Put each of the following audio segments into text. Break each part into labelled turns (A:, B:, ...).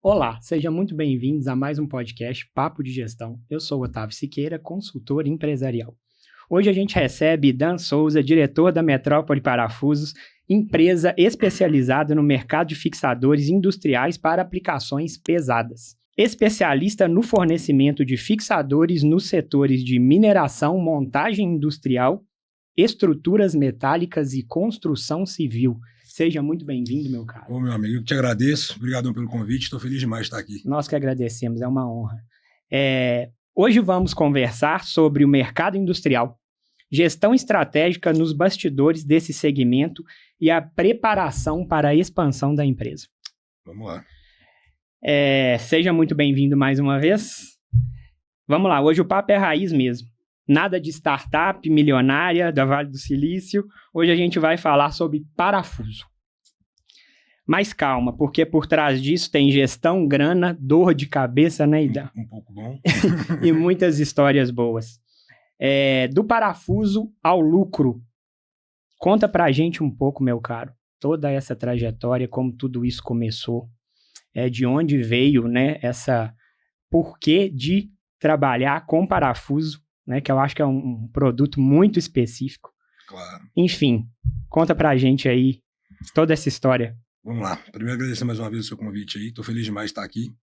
A: Olá, sejam muito bem-vindos a mais um podcast Papo de Gestão. Eu sou o Otávio Siqueira, consultor empresarial. Hoje a gente recebe Dan Souza, diretor da Metrópole Parafusos, empresa especializada no mercado de fixadores industriais para aplicações pesadas. Especialista no fornecimento de fixadores nos setores de mineração, montagem industrial, estruturas metálicas e construção civil. Seja muito bem-vindo, meu caro.
B: Ô, meu amigo, eu te agradeço. Obrigado pelo convite. Estou feliz demais de estar aqui.
A: Nós que agradecemos, é uma honra. Hoje vamos conversar sobre o mercado industrial, gestão estratégica nos bastidores desse segmento e a preparação para a expansão da empresa.
B: Vamos lá.
A: Seja muito bem-vindo mais uma vez. Vamos lá, hoje o papo é raiz mesmo. Nada de startup milionária da Vale do Silício. Hoje a gente vai falar sobre parafuso. Mas calma, porque por trás disso tem gestão, grana, dor de cabeça, né, Idan?
B: Um pouco bom.
A: E muitas histórias boas. Do parafuso ao lucro. Conta pra gente um pouco, meu caro, toda essa trajetória, como tudo isso começou, de onde veio, né, essa porquê de trabalhar com parafuso, né, que eu acho que é um produto muito específico.
B: Claro.
A: Enfim, conta pra gente aí toda essa história.
B: Vamos lá. Primeiro, agradecer mais uma vez o seu convite aí. Estou feliz demais de estar aqui.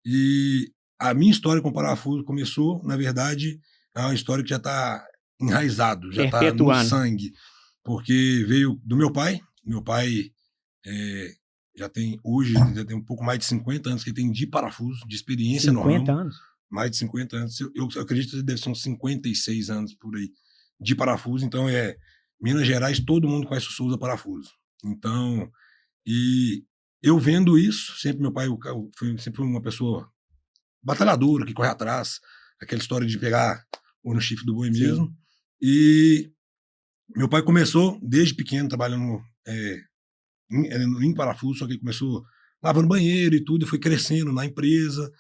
B: E a minha história com parafuso começou, na verdade, é uma história que já está enraizado, já está no sangue. Porque veio do meu pai. Meu pai hoje já tem um pouco mais de 50 anos que ele tem de parafuso, de experiência no ramo.
A: 50 anos?
B: Mais de 50 anos. Eu acredito que deve ser uns 56 anos por aí de parafuso. Então, Minas Gerais, todo mundo conhece o Souza Parafuso. Então, e eu vendo isso, sempre meu pai sempre foi uma pessoa batalhadora, que corre atrás, aquela história de pegar no chifre do boi mesmo. E meu pai começou desde pequeno trabalhando em parafuso, só que ele começou lavando banheiro e tudo, e foi crescendo na empresa.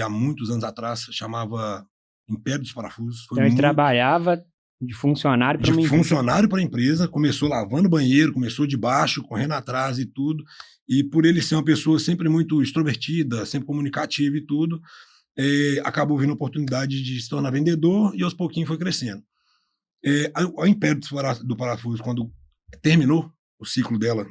B: Há muitos anos atrás, chamava Império dos Parafusos.
A: Então ele trabalhava de funcionário para uma empresa.
B: De funcionário para a empresa, começou lavando banheiro, começou de baixo, correndo atrás e tudo. E por ele ser uma pessoa sempre muito extrovertida, sempre comunicativa e tudo, acabou vindo a oportunidade de se tornar vendedor e aos pouquinhos foi crescendo. O Império do Parafuso, quando terminou o ciclo dela,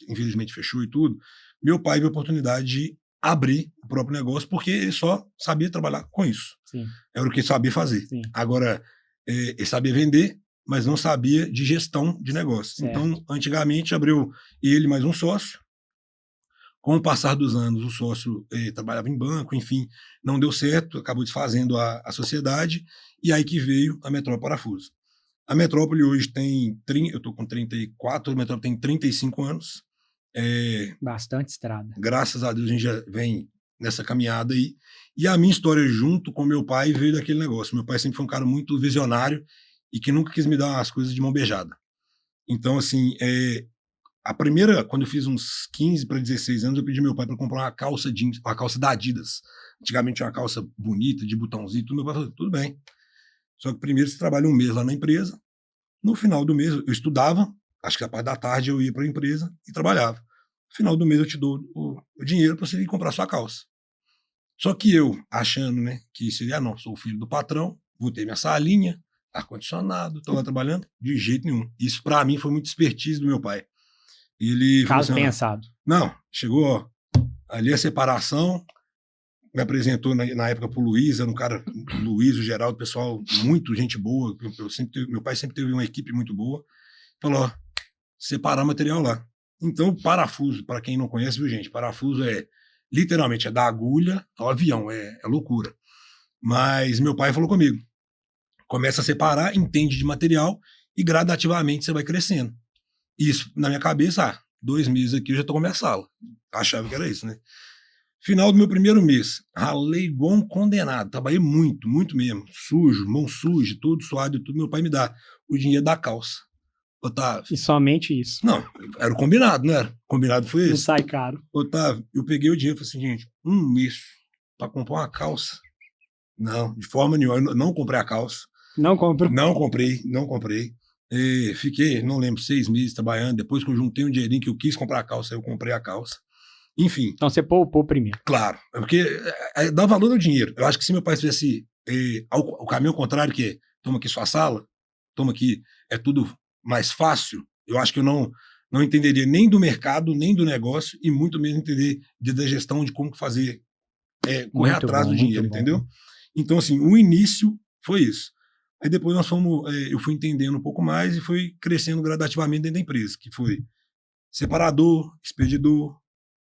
B: infelizmente fechou e tudo, meu pai viu a oportunidade de abrir o próprio negócio, porque ele só sabia trabalhar com isso.
A: Sim.
B: Era o que ele sabia fazer.
A: Sim.
B: Agora, ele sabia vender, mas não sabia de gestão de negócio.
A: Certo.
B: Então, antigamente, abriu ele mais um sócio. Com o passar dos anos, o sócio trabalhava em banco, enfim, não deu certo, acabou desfazendo a sociedade, e aí que veio a Metrópole Parafuso. A Metrópole hoje eu estou com 34, a Metrópole tem 35 anos.
A: Bastante estrada.
B: Graças a Deus a gente já vem nessa caminhada aí. E a minha história junto com meu pai veio daquele negócio. Meu pai sempre foi um cara muito visionário e que nunca quis me dar as coisas de mão beijada. Então, assim, quando eu fiz uns 15 para 16 anos, eu pedi ao meu pai para comprar uma calça jeans, uma calça da Adidas. Antigamente uma calça bonita, de botãozinho, tudo. Meu pai falou, tudo bem. Só que primeiro você trabalha um mês lá na empresa. No final do mês, eu estudava, acho que a parte da tarde eu ia para a empresa e trabalhava. No final do mês eu te dou o dinheiro para você ir comprar sua calça. Só que eu, achando, né, que seria, não, sou o filho do patrão, vou ter minha salinha, ar-condicionado, estou lá trabalhando, de jeito nenhum. Isso para mim foi muito expertise do meu pai. Ele falou assim,
A: pensado.
B: Não, chegou, ó, ali a separação, me apresentou na época pro Luiz, era um cara, Luiz, o Geraldo, pessoal, muito gente boa, meu pai sempre teve uma equipe muito boa, falou, ó, separar material lá. Então, parafuso, para quem não conhece, viu, gente, parafuso literalmente, da agulha ao avião, é loucura. Mas meu pai falou comigo, começa a separar, entende de material e gradativamente você vai crescendo. Isso, na minha cabeça, 2 meses aqui eu já tô com a minha sala. Achava que era isso, né? Final do meu primeiro mês, ralei igual um condenado, trabalhei muito, muito mesmo, sujo, mão suja, todo suado e tudo, meu pai me dá o dinheiro da calça. Otávio.
A: E somente isso.
B: Não, era o combinado, não era? O combinado foi esse.
A: Não sai caro.
B: Otávio, eu peguei o dinheiro e falei assim, gente, um mês para comprar uma calça. Não, de forma nenhuma, eu não comprei a calça.
A: Não comprou?
B: Não comprei. Fiquei, não lembro, 6 meses trabalhando. Depois que eu juntei um dinheirinho que eu quis comprar a calça, eu comprei a calça. Enfim.
A: Então você poupou primeiro.
B: Claro, porque dá valor ao dinheiro. Eu acho que se meu pai fizesse o caminho ao contrário, que é, toma aqui sua sala, toma aqui, é tudo mais fácil, eu acho que eu não entenderia nem do mercado, nem do negócio, e muito menos entender da gestão de como fazer, correr
A: Muito
B: atrás
A: bom,
B: do
A: muito
B: dinheiro,
A: bom.
B: entendeu? Então, assim, o início foi isso. Aí depois eu fui entendendo um pouco mais e fui crescendo gradativamente dentro da empresa, que foi separador, expedidor,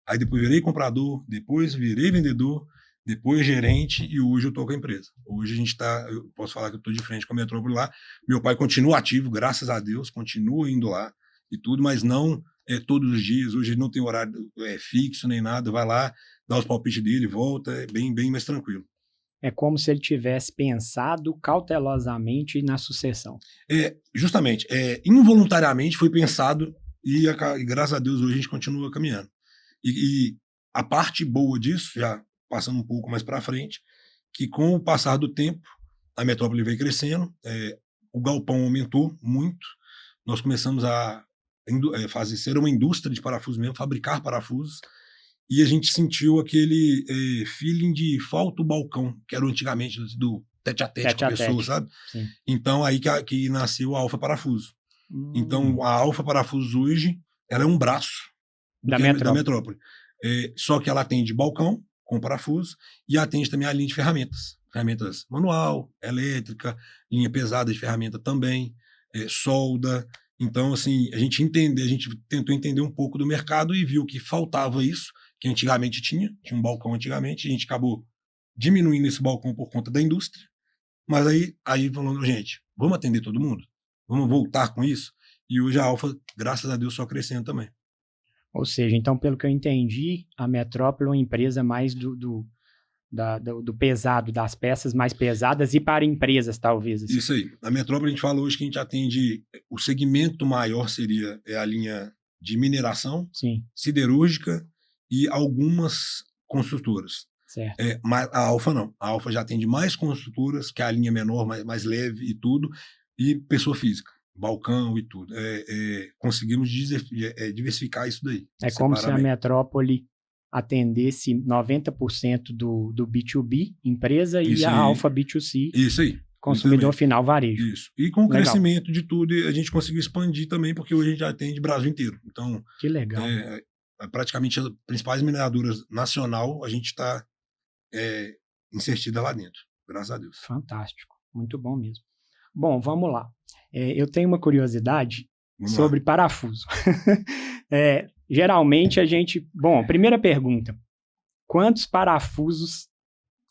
B: aí depois virei comprador, depois virei vendedor, depois gerente e hoje eu estou com a empresa. Hoje a gente está, eu posso falar que eu estou de frente com a Metrópole lá. Meu pai continua ativo, graças a Deus, continua indo lá e tudo, mas não todos os dias. Hoje ele não tem horário fixo nem nada, vai lá, dá os palpites dele, volta, é bem, bem mais tranquilo.
A: É como se ele tivesse pensado cautelosamente na sucessão.
B: Justamente, involuntariamente foi pensado e graças a Deus hoje a gente continua caminhando. E a parte boa disso, já passando um pouco mais para frente, que com o passar do tempo, a Metrópole veio crescendo, o galpão aumentou muito, nós começamos a ser uma indústria de parafusos mesmo, fabricar parafusos, e a gente sentiu aquele feeling de falta o balcão, que era antigamente do tete a tete com a pessoa, sabe?
A: Sim.
B: Então aí que nasceu a Alfa Parafuso. Então a Alfa Parafusos hoje, ela é um braço da Metrópole. Só que ela atende balcão com parafuso e atende também a linha de ferramentas. Ferramentas manual, elétrica, linha pesada de ferramenta também, solda. Então, assim, a gente tentou entender um pouco do mercado e viu que faltava isso, que antigamente tinha um balcão antigamente, a gente acabou diminuindo esse balcão por conta da indústria, mas aí falando, gente, vamos atender todo mundo? Vamos voltar com isso? E hoje a Alfa, graças a Deus, só crescendo também.
A: Ou seja, então, pelo que eu entendi, a Metrópole é uma empresa mais do pesado, das peças mais pesadas e para empresas, talvez. Assim.
B: Isso aí. Na Metrópole, a gente fala hoje que a gente atende, o segmento maior seria a linha de mineração,
A: Sim.
B: siderúrgica e algumas construtoras.
A: Certo.
B: Mas a Alfa não. A Alfa já atende mais construtoras, que é a linha menor, mais leve e tudo, e pessoa física. Balcão e tudo. Conseguimos diversificar isso daí.
A: É como se a Metrópole atendesse 90% do B2B, empresa, isso e a Alfa B2C,
B: isso aí,
A: consumidor final, varejo.
B: Isso. E com o crescimento de tudo, a gente conseguiu expandir também, porque hoje a gente atende o Brasil inteiro. Então,
A: que legal.
B: Praticamente as principais mineradoras nacional, a gente está insertida lá dentro, graças a Deus.
A: Fantástico, muito bom mesmo. Bom, vamos lá. Eu tenho uma curiosidade sobre parafuso. Geralmente a gente... Bom, primeira pergunta. Quantos parafusos,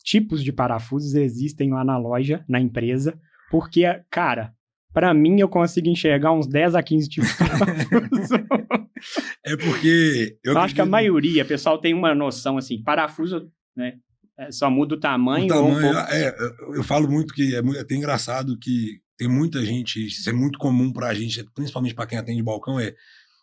A: tipos de parafusos existem lá na loja, na empresa? Porque, cara, para mim eu consigo enxergar uns 10 a 15 tipos de parafusos.
B: Porque...
A: Eu acho que a maioria, o pessoal tem uma noção assim, parafuso, né? Só muda o tamanho.
B: Eu falo muito que é até engraçado que tem muita gente, isso é muito comum pra gente, principalmente para quem atende balcão,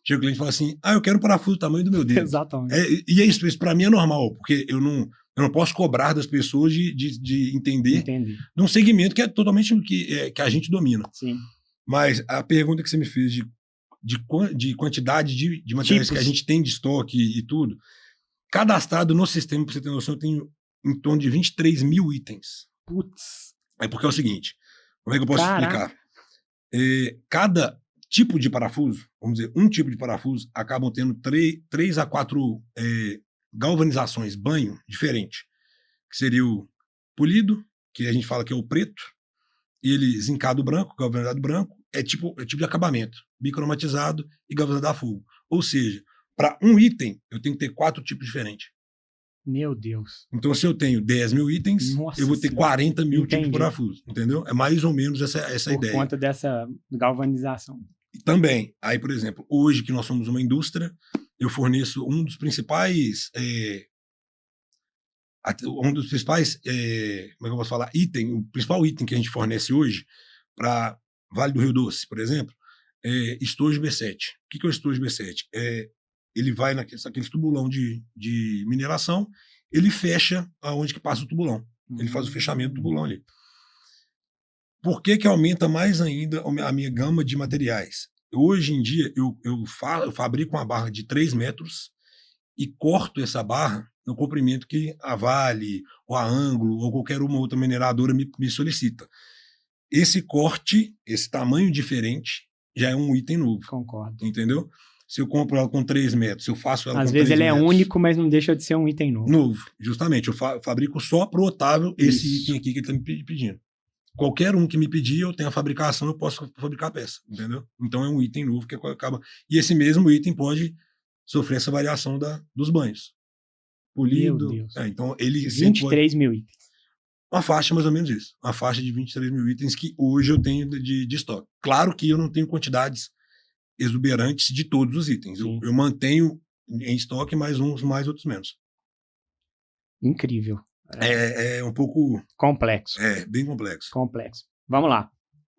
B: chega o cliente e fala assim, eu quero parafuso do tamanho do meu dedo.
A: Exatamente.
B: E é isso para mim é normal, porque eu não posso cobrar das pessoas de entender num segmento que é totalmente que a gente domina.
A: Sim.
B: Mas a pergunta que você me fez de quantidade de materiais que a gente tem de estoque e tudo, cadastrado no sistema, para você ter noção, eu tenho em torno de 23 mil itens.
A: Putz.
B: Porque é o seguinte, como é que eu posso explicar? Cada tipo de parafuso, vamos dizer, um tipo de parafuso, acabam tendo 3 a 4 galvanizações, banho, diferente. Que seria o polido, que a gente fala que é o preto, ele zincado branco, galvanizado branco, é tipo de acabamento, bicromatizado e galvanizado a fogo. Ou seja, para um item, eu tenho que ter 4 tipos diferentes.
A: Meu Deus.
B: Então, se eu tenho 10 mil itens, eu vou ter 40 mil tipos de parafuso, entendeu? É mais ou menos essa ideia.
A: Por conta dessa galvanização.
B: Também, aí, por exemplo, hoje que nós somos uma indústria, eu forneço um dos principais, como é que eu posso falar, o principal item que a gente fornece hoje para Vale do Rio Doce, por exemplo, é estojo B7. O que é o estojo B7? Ele vai naquele tubulão de mineração, ele fecha aonde que passa o tubulão. Ele faz o fechamento do tubulão ali. Por que aumenta mais ainda a minha gama de materiais? Hoje em dia, eu fabrico uma barra de 3 metros e corto essa barra no comprimento que a Vale, ou a Anglo, ou qualquer uma outra mineradora me solicita. Esse corte, esse tamanho diferente, já é um item novo.
A: Concordo.
B: Entendeu? Se eu compro ela com 3 metros, eu faço ela
A: Às
B: com 3
A: vezes ele
B: metros.
A: é único, mas não deixa de ser um item novo.
B: Novo, justamente. Eu fabrico só pro Otávio esse
A: Isso.
B: item aqui que ele tá me pedindo. Qualquer um que me pedir, eu tenho a fabricação, eu posso fabricar a peça, entendeu? Então é um item novo que acaba... E esse mesmo item pode sofrer essa variação dos banhos. Polido.
A: Meu Deus.
B: Então ele
A: 23 mil itens.
B: Uma faixa mais ou menos isso. Uma faixa de 23 mil itens que hoje eu tenho de estoque. Claro que eu não tenho quantidades exuberantes de todos os itens. Eu mantenho em estoque mais uns, mais outros menos.
A: Incrível.
B: É um pouco...
A: Complexo.
B: Bem complexo.
A: Complexo. Vamos lá.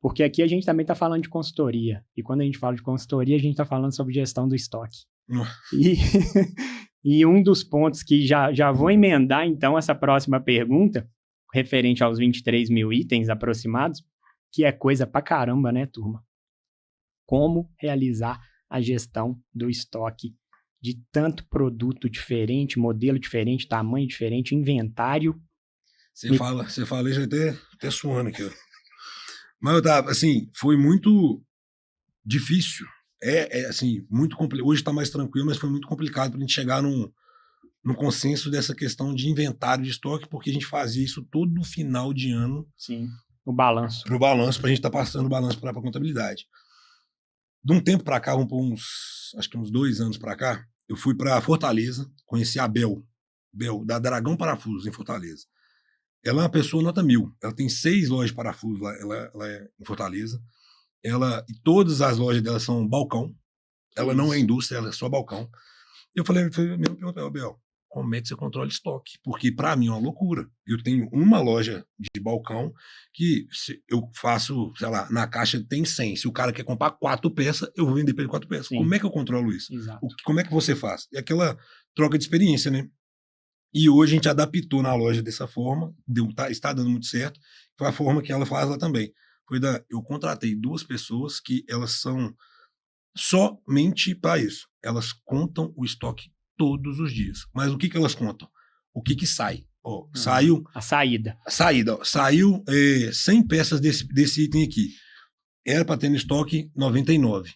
A: Porque aqui a gente também está falando de consultoria. E quando a gente fala de consultoria, a gente está falando sobre gestão do estoque. E um dos pontos que já vou emendar, então, essa próxima pergunta, referente aos 23 mil itens aproximados, que é coisa pra caramba, né, turma? Como realizar a gestão do estoque de tanto produto diferente, modelo diferente, tamanho diferente, inventário.
B: Você fala já até suando aqui, ó. Mas, assim, foi muito difícil. Assim, muito complicado. Hoje está mais tranquilo, mas foi muito complicado para a gente chegar num consenso dessa questão de inventário de estoque, porque a gente fazia isso todo final de ano.
A: Sim, o balanço.
B: Para o balanço, para a gente estar passando o balanço para a contabilidade. De um tempo para cá, acho que uns 2 anos para cá, eu fui para Fortaleza, conheci a Bel, da Dragão Parafusos, em Fortaleza. Ela é uma pessoa nota 1000. Ela tem 6 lojas de parafusos lá, ela é em Fortaleza. E todas as lojas dela são balcão. Ela não é indústria, ela é só balcão. Eu falei, Bel, como é que você controla estoque? Porque para mim é uma loucura. Eu tenho uma loja de balcão que eu faço, sei lá, na caixa tem 100. Se o cara quer comprar 4 peças, eu vou vender para ele 4 peças. Sim. Como é que eu controlo isso?
A: Exato.
B: Como é que você faz? É aquela troca de experiência, né? E hoje a gente adaptou na loja dessa forma, está dando muito certo. Foi a forma que ela faz lá também. Eu contratei 2 pessoas que elas são somente para isso. Elas contam o estoque todos os dias. Mas o que elas contam? O que sai? Saiu...
A: A saída.
B: Saiu 100 peças desse item aqui. Era para ter no estoque 99.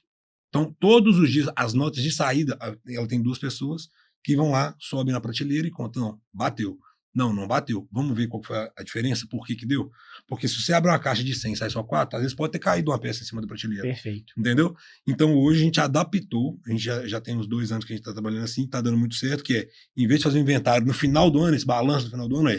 B: Então, todos os dias, as notas de saída, ela tem 2 pessoas que vão lá, sobem na prateleira e contam. Não, bateu. Não bateu. Vamos ver qual foi a diferença, por que deu? Porque se você abre uma caixa de 100 e sai só 4, às vezes pode ter caído uma peça em cima da prateleira.
A: Perfeito.
B: Entendeu? Então hoje a gente adaptou, a gente já tem uns 2 anos que a gente está trabalhando assim, está dando muito certo, que em vez de fazer um inventário no final do ano, esse balanço no final do ano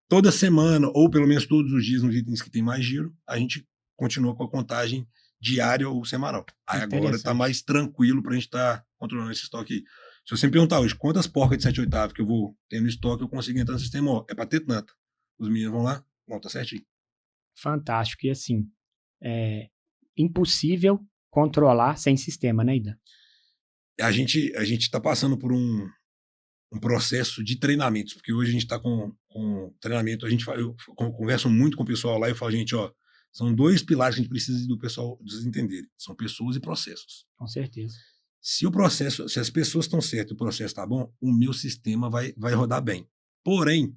B: toda semana, ou pelo menos todos os dias nos itens que tem mais giro, a gente continua com a contagem diária ou semanal. Aí agora está mais tranquilo para a gente estar controlando esse estoque aí. Se você me perguntar hoje quantas porcas de 7/8 que eu vou ter no estoque, eu consigo entrar no sistema, é para ter tanta. Os meninos vão lá, tá certinho.
A: Fantástico. E assim, é impossível controlar sem sistema, né, Ida?
B: A gente está passando por um processo de treinamentos, porque hoje a gente está com treinamento, eu converso muito com o pessoal lá e eu falo, gente, são 2 pilares que a gente precisa do pessoal entenderem. São pessoas e processos.
A: Com certeza.
B: Se as pessoas estão certas e o processo está bom, o meu sistema vai rodar bem. Porém,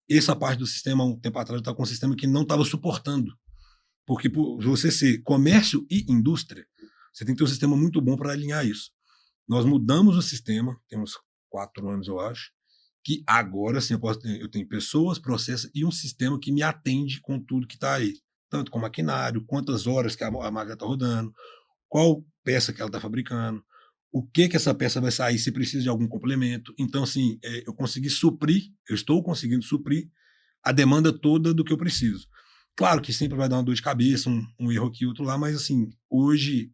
B: essa parte do sistema, um tempo atrás, eu estava com um sistema que não estava suportando. Porque por você ser comércio e indústria, você tem que ter um sistema muito bom para alinhar isso. Nós mudamos o sistema, temos 4 anos, eu acho, que agora sim eu tenho pessoas, processos e um sistema que me atende com tudo que está aí. Tanto com maquinário, quantas horas que a máquina está rodando, qual peça que ela está fabricando, o que essa peça vai sair, se precisa de algum complemento. Então, assim, eu estou conseguindo suprir a demanda toda do que eu preciso. Claro que sempre vai dar uma dor de cabeça, um erro aqui, outro lá, mas assim, hoje,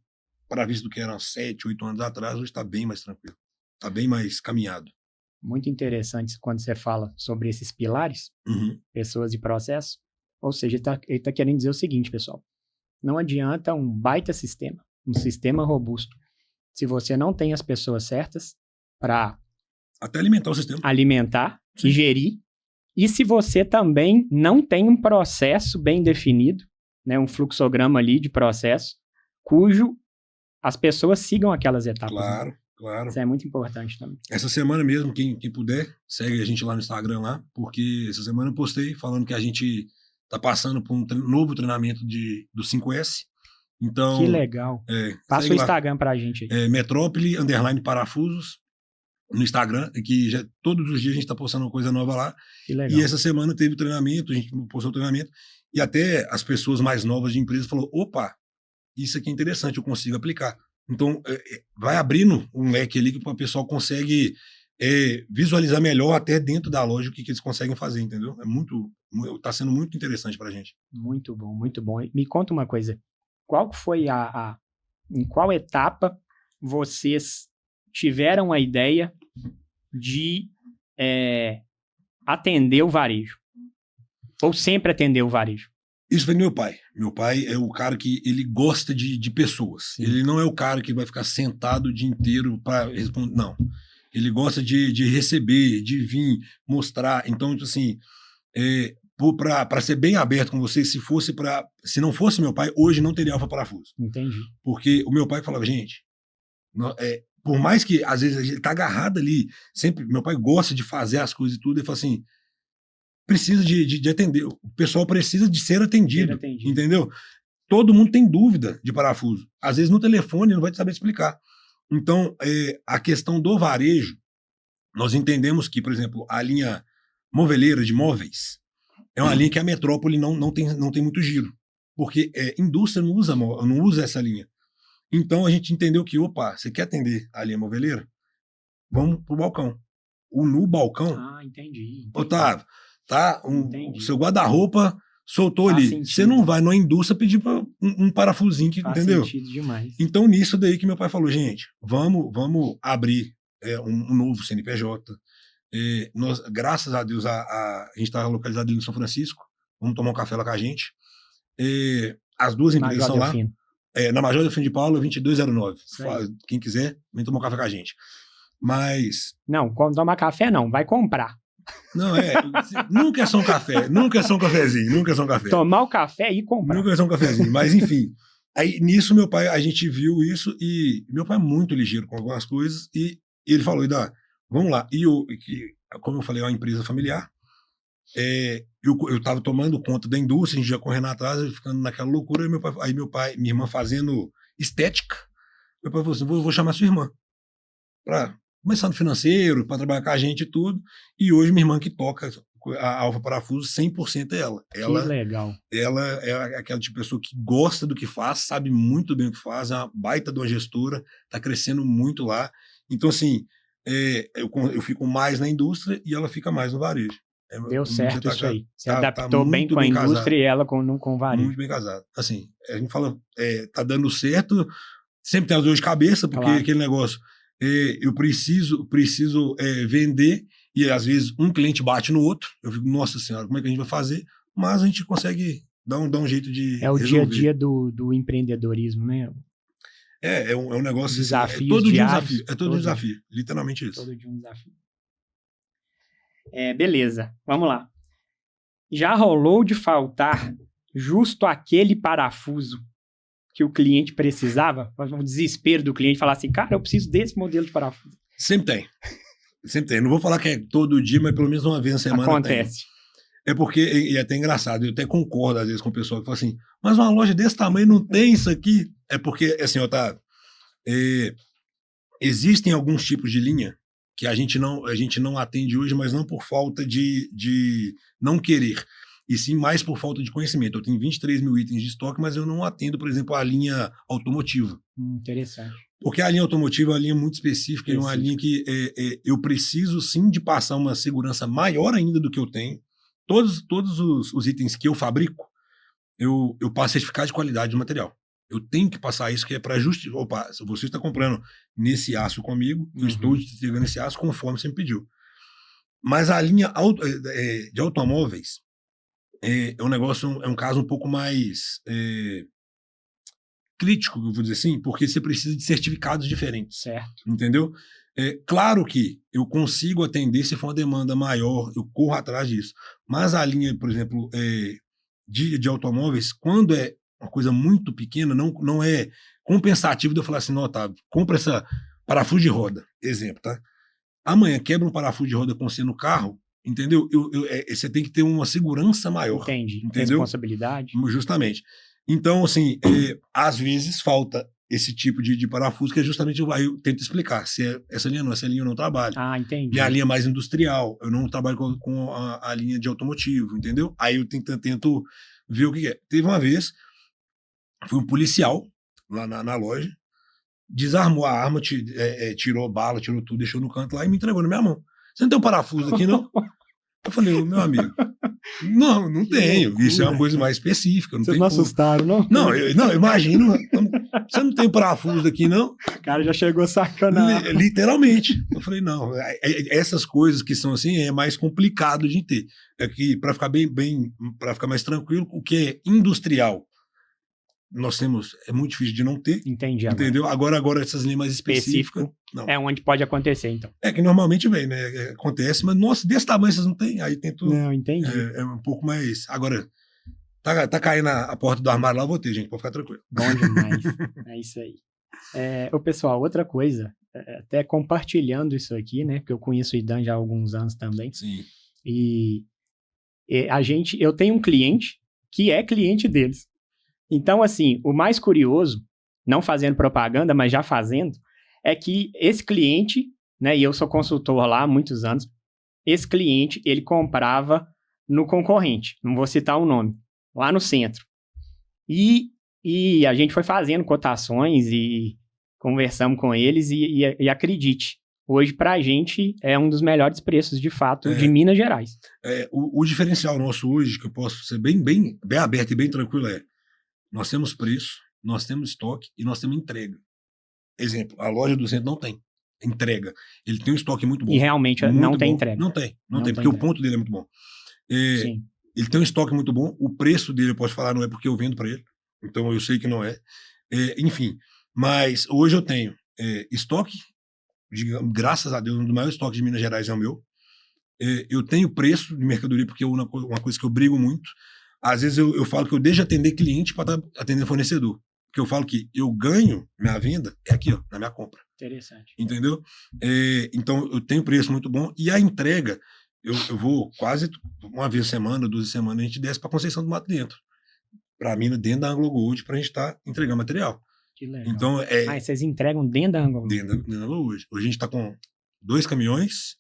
B: para visto do que eram 7, 8 anos atrás, hoje está bem mais tranquilo, está bem mais caminhado.
A: Muito interessante quando você fala sobre esses pilares, pessoas e processos. Ou seja, ele tá querendo dizer o seguinte, pessoal, não adianta um baita sistema, um sistema robusto, se você não tem as pessoas certas para
B: até alimentar o sistema,
A: e gerir, e se você também não tem um processo bem definido, né, um fluxograma ali de processo, cujo as pessoas sigam aquelas etapas.
B: Claro,
A: né?
B: Claro.
A: Isso é muito importante também.
B: Essa semana mesmo, quem puder, segue a gente lá no Instagram lá, porque essa semana eu postei falando que a gente tá passando por um novo treinamento do 5S.
A: Que
B: Então,
A: legal. Passa
B: segue
A: o
B: lá.
A: Instagram pra gente aí.
B: Metrópole_parafusos no Instagram, que todos os dias a gente tá postando uma coisa nova lá.
A: Que legal.
B: E essa semana teve o treinamento, a gente postou o treinamento, e até as pessoas mais novas de empresa falaram, opa, isso aqui é interessante, eu consigo aplicar. Então, vai abrindo um leque ali que o pessoal consegue visualizar melhor até dentro da loja o que eles conseguem fazer, entendeu? Tá sendo muito interessante pra gente.
A: Muito bom, muito bom. Me conta uma coisa, qual foi em qual etapa vocês tiveram a ideia de atender o varejo? Ou sempre atender o varejo?
B: Isso vem do meu pai. Meu pai é o cara que ele gosta de pessoas. Sim. Ele não é o cara que vai ficar sentado o dia inteiro para responder. Não. Ele gosta de receber, de vir, mostrar. Então, assim, para ser bem aberto com você, se não fosse meu pai, hoje não teria Alfa Parafuso.
A: Entendi.
B: Porque o meu pai falava, gente, por mais que às vezes ele tá agarrado ali, sempre, meu pai gosta de fazer as coisas e tudo, ele fala assim, precisa de atender, o pessoal precisa de ser atendido, entendeu? Todo mundo tem dúvida de parafuso. Às vezes no telefone não vai saber explicar. Então, a questão do varejo, nós entendemos que, por exemplo, a linha moveleira de móveis é uma linha que a Metrópole não tem muito giro, porque indústria não usa essa linha. Então a gente entendeu que, opa, você quer atender a linha moveleira? Vamos pro balcão. No balcão...
A: Ah, entendi.
B: Otávio, tá? O seu guarda-roupa soltou
A: Faz
B: ali.
A: sentido.
B: Você não vai na indústria pedir para um parafusinho, entendeu?
A: Faz sentido demais.
B: Então, nisso daí que meu pai falou, gente, vamos abrir um novo CNPJ. Nós, graças a Deus, a gente está localizado ali no São Francisco. Vamos tomar um café lá com a gente. As duas empresas são lá. Na Major Delfino de Paula, 2209. Quem quiser, vem tomar um café com a gente. Mas...
A: Não, tomar café não, vai comprar.
B: Não, nunca é só um café, nunca é só um cafezinho, nunca é só um café.
A: Tomar o café e comprar.
B: Nunca é só um cafezinho, mas enfim. Aí nisso meu pai, a gente viu isso e meu pai é muito ligeiro com algumas coisas e ele falou, Ida, vamos lá. E como eu falei, é uma empresa familiar, eu estava tomando conta da indústria, a gente já correndo atrás, ficando naquela loucura, aí meu pai, minha irmã fazendo estética, meu pai falou assim, vou chamar sua irmã para começar no financeiro, para trabalhar com a gente e tudo, e hoje minha irmã que toca a Alfa Parafuso 100% é ela.
A: Que legal.
B: Ela é aquela tipo de pessoa que gosta do que faz, sabe muito bem o que faz, é uma baita de uma gestora, está crescendo muito lá. Então, assim, eu fico mais na indústria e ela fica mais no varejo.
A: Deu certo isso aí. Você adaptou bem com a indústria casado. E ela com o varejo.
B: Muito bem casado. Assim, a gente fala, tá dando certo, sempre tem as dores de cabeça, porque aquele negócio, eu preciso vender, e às vezes um cliente bate no outro, eu fico, nossa senhora, como é que a gente vai fazer? Mas a gente consegue dar um jeito de
A: o resolver. Dia a dia do empreendedorismo, né?
B: É um negócio...
A: Desafios
B: todo
A: diários,
B: dia um desafio. Todo dia um desafio. Literalmente isso.
A: Todo dia um desafio. Beleza, vamos lá. Já rolou de faltar justo aquele parafuso que o cliente precisava? O desespero do cliente falar assim, cara, eu preciso desse modelo de parafuso.
B: Sempre tem. Sempre tem. Não vou falar que é todo dia, mas pelo menos uma vez na semana
A: acontece.
B: Tem. É porque, e é até engraçado, eu até concordo às vezes com o pessoal que fala assim, mas uma loja desse tamanho não tem isso aqui. É porque, assim, Otávio, existem alguns tipos de linha que a gente não atende hoje, mas não por falta de não querer, e sim mais por falta de conhecimento. Eu tenho 23 mil itens de estoque, mas eu não atendo, por exemplo, a linha automotiva.
A: Interessante.
B: Porque a linha automotiva é uma linha muito específica, é uma linha que eu preciso sim de passar uma segurança maior ainda do que eu tenho. Todos os itens que eu fabrico, eu passo certificado de qualidade do material. Eu tenho que passar isso, que é para justificar. Opa, se você está comprando nesse aço comigo, eu estou te entregando esse aço conforme você me pediu. Mas a linha de automóveis é um negócio, é um caso um pouco mais crítico, eu vou dizer assim, porque você precisa de certificados diferentes.
A: Certo.
B: Entendeu? Claro que eu consigo atender se for uma demanda maior, eu corro atrás disso. Mas a linha, por exemplo, de automóveis, quando é uma coisa muito pequena, não é compensativo de eu falar assim, não, Otávio, compra parafuso de roda, exemplo, tá? Amanhã quebra um parafuso de roda com você no carro, entendeu? Você tem que ter uma segurança maior.
A: Entendi.
B: Entendeu?
A: Responsabilidade.
B: Justamente. Então, assim, às vezes falta esse tipo de parafuso, que é justamente aí eu tento explicar. Se essa linha não trabalha.
A: Ah, entendi.
B: Minha linha é mais industrial, eu não trabalho com a linha de automotivo, entendeu? Aí eu tento ver o que é. Teve uma vez, foi um policial lá na loja, desarmou a arma, tirou bala, tirou tudo, deixou no canto lá e me entregou na minha mão. Você não tem um parafuso aqui, não? Eu falei, meu amigo, não tenho.
A: Loucura,
B: isso é uma coisa mais específica. Não
A: Vocês
B: tem
A: não
B: como.
A: assustaram, não?
B: Não, imagino. Você não tem parafuso aqui, não?
A: O cara já chegou sacanagem.
B: Literalmente. Eu falei, não. Essas coisas que são assim é mais complicado de ter. É que, para ficar para ficar mais tranquilo, o que é industrial, nós temos, é muito difícil de não ter.
A: Entendi.
B: Entendeu? Agora essas linhas mais específicas. Não.
A: É onde pode acontecer, então.
B: É que normalmente vem, né? Acontece, mas nossa, desse tamanho vocês não têm. Aí tento.
A: Não, entendi.
B: É um pouco mais. Agora, tá caindo a porta do armário lá, eu vou ter, gente, pode ficar tranquilo.
A: Bom demais. É isso aí. Ô, pessoal, outra coisa, até compartilhando isso aqui, né? Porque eu conheço o Idan já há alguns anos também.
B: Sim.
A: E eu tenho um cliente que é cliente deles. Então, assim, o mais curioso, não fazendo propaganda, mas já fazendo, é que esse cliente, né, e eu sou consultor lá há muitos anos, esse cliente, ele comprava no concorrente, não vou citar o nome, lá no centro. E a gente foi fazendo cotações e conversamos com eles e acredite, hoje pra gente é um dos melhores preços, de fato, de Minas Gerais.
B: O diferencial nosso hoje, que eu posso ser bem aberto e bem tranquilo, nós temos preço, nós temos estoque e nós temos entrega. Exemplo, a loja do centro não tem entrega. Ele tem um estoque muito bom.
A: E realmente não tem entrega.
B: Não tem, porque o ponto dele é muito bom.
A: Sim.
B: Ele tem um estoque muito bom, o preço dele, eu posso falar, não é porque eu vendo para ele, então eu sei que não é. Enfim, mas hoje eu tenho estoque, graças a Deus, um dos maiores estoques de Minas Gerais é o meu. Eu tenho preço de mercadoria, porque uma coisa que eu brigo muito, às vezes eu falo que eu deixo de atender cliente para estar atendendo fornecedor. Porque eu falo que eu ganho minha venda aqui, ó, na minha compra.
A: Interessante.
B: Entendeu? Então, eu tenho preço muito bom. E a entrega, eu vou quase uma vez a semana, 2 semanas, a gente desce para Conceição do Mato dentro. Para mim, dentro da Anglo Gold, para a gente estar entregando material.
A: Que legal.
B: Então,
A: vocês entregam dentro da Anglo Gold?
B: Dentro da Anglo Gold. Hoje a gente está com 2 caminhões,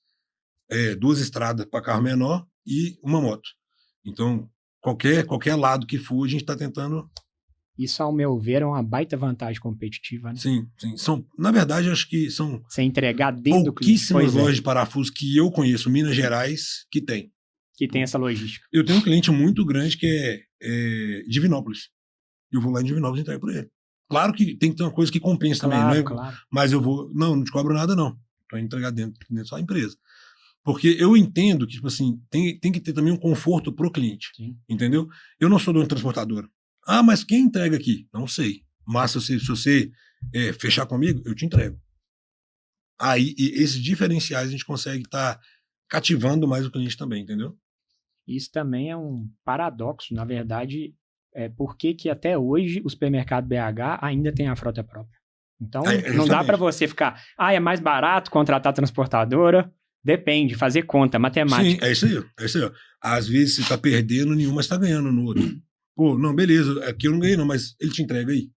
B: 2 estradas para carro menor e uma moto. Então, qualquer lado que for, a gente está tentando.
A: Isso, ao meu ver, é uma baita vantagem competitiva, né?
B: Sim. Na verdade, eu acho que são
A: você entregar dentro do cliente.
B: Pouquíssimas lojas de parafusos que eu conheço, Minas Gerais, que tem.
A: Que tem essa logística.
B: Eu tenho um cliente muito grande que é Divinópolis. Eu vou lá em Divinópolis e entrego para ele. Claro que tem que ter uma coisa que compensa também, não é?
A: Claro.
B: Mas eu vou. Não te cobro nada, não. Para entregar dentro da sua empresa. Porque eu entendo que, tipo assim, tem que ter também um conforto pro cliente.
A: Sim.
B: Entendeu? Eu não sou dono de transportadora. Ah, mas quem entrega aqui? Não sei. Mas se você fechar comigo, eu te entrego. Aí, esses diferenciais a gente consegue estar cativando mais o cliente também, entendeu?
A: Isso também é um paradoxo, na verdade, por que até hoje o supermercado BH ainda tem a frota própria. Então, não dá para você ficar, é mais barato contratar transportadora. Depende, fazer conta, matemática.
B: Sim, é isso aí. Às vezes você está perdendo nenhuma, você está ganhando no outro. Pô, não, beleza, aqui eu não ganhei não, mas ele te entrega aí.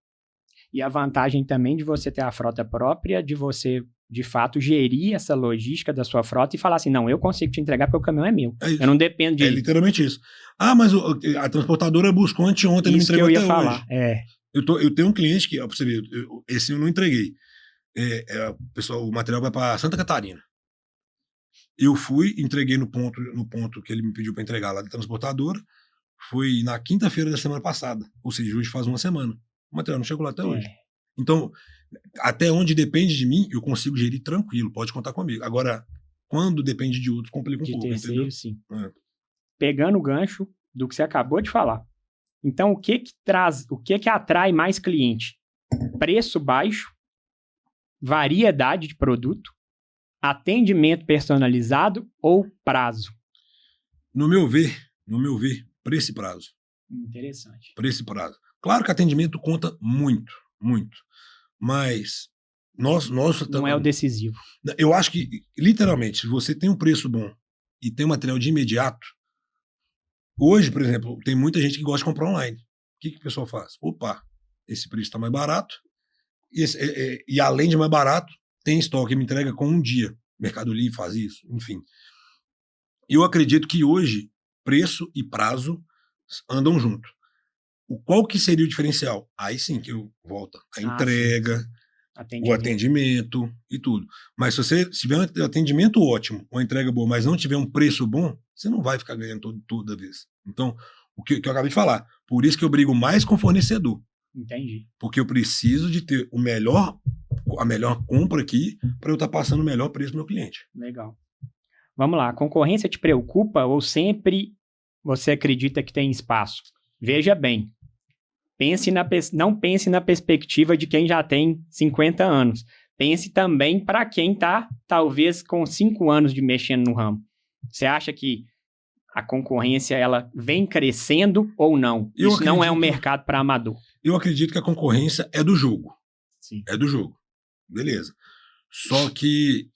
A: E a vantagem também de você ter a frota própria, de você, de fato, gerir essa logística da sua frota e falar assim, não, eu consigo te entregar porque o caminhão é meu. Eu não dependo de...
B: É literalmente isso. Mas a transportadora buscou anteontem, ele me entregou até hoje. Isso que eu ia falar, Eu tenho um cliente que, pra você ver, esse eu não entreguei. Pessoal, o material vai para Santa Catarina. Eu fui, entreguei no ponto que ele me pediu para entregar lá da transportadora. Foi na quinta-feira da semana passada. Ou seja, hoje faz uma semana. O material não chegou lá até hoje. Então, até onde depende de mim, eu consigo gerir tranquilo. Pode contar comigo. Agora, quando depende de outros, complica um pouco.
A: Terceiro,
B: entendeu?
A: Sim. Pegando o gancho do que você acabou de falar. Então, o que atrai mais cliente? Preço baixo, variedade de produto, atendimento personalizado ou prazo?
B: No meu ver, preço e prazo.
A: Interessante.
B: Preço e prazo. Claro que atendimento conta muito, muito. Mas
A: Não é o decisivo.
B: Eu acho que, literalmente, se você tem um preço bom e tem um material de imediato, hoje, por exemplo, tem muita gente que gosta de comprar online. O que o pessoal faz? Opa, esse preço está mais barato, e além de mais barato, tem estoque, me entrega com um dia. Mercado Livre faz isso, enfim. Eu acredito que hoje, preço e prazo andam junto. Qual que seria o diferencial? Aí sim que eu volto. A entrega, sim. O atendimento e tudo. Mas se você tiver um atendimento ótimo, uma entrega boa, mas não tiver um preço bom, você não vai ficar ganhando toda vez. Então, o que eu acabei de falar, por isso que eu brigo mais com o fornecedor.
A: Entendi.
B: Porque eu preciso de ter a melhor compra aqui para eu estar passando o melhor preço pro meu cliente.
A: Legal. Vamos lá, a concorrência te preocupa ou sempre você acredita que tem espaço? Veja bem, não pense na perspectiva de quem já tem 50 anos. Pense também para quem está, talvez, com 5 anos de mexendo no ramo. Você acha que a concorrência ela vem crescendo ou não? Isso não é um mercado para amador.
B: Eu acredito que a concorrência é do jogo.
A: Sim.
B: É do jogo. Beleza. Só que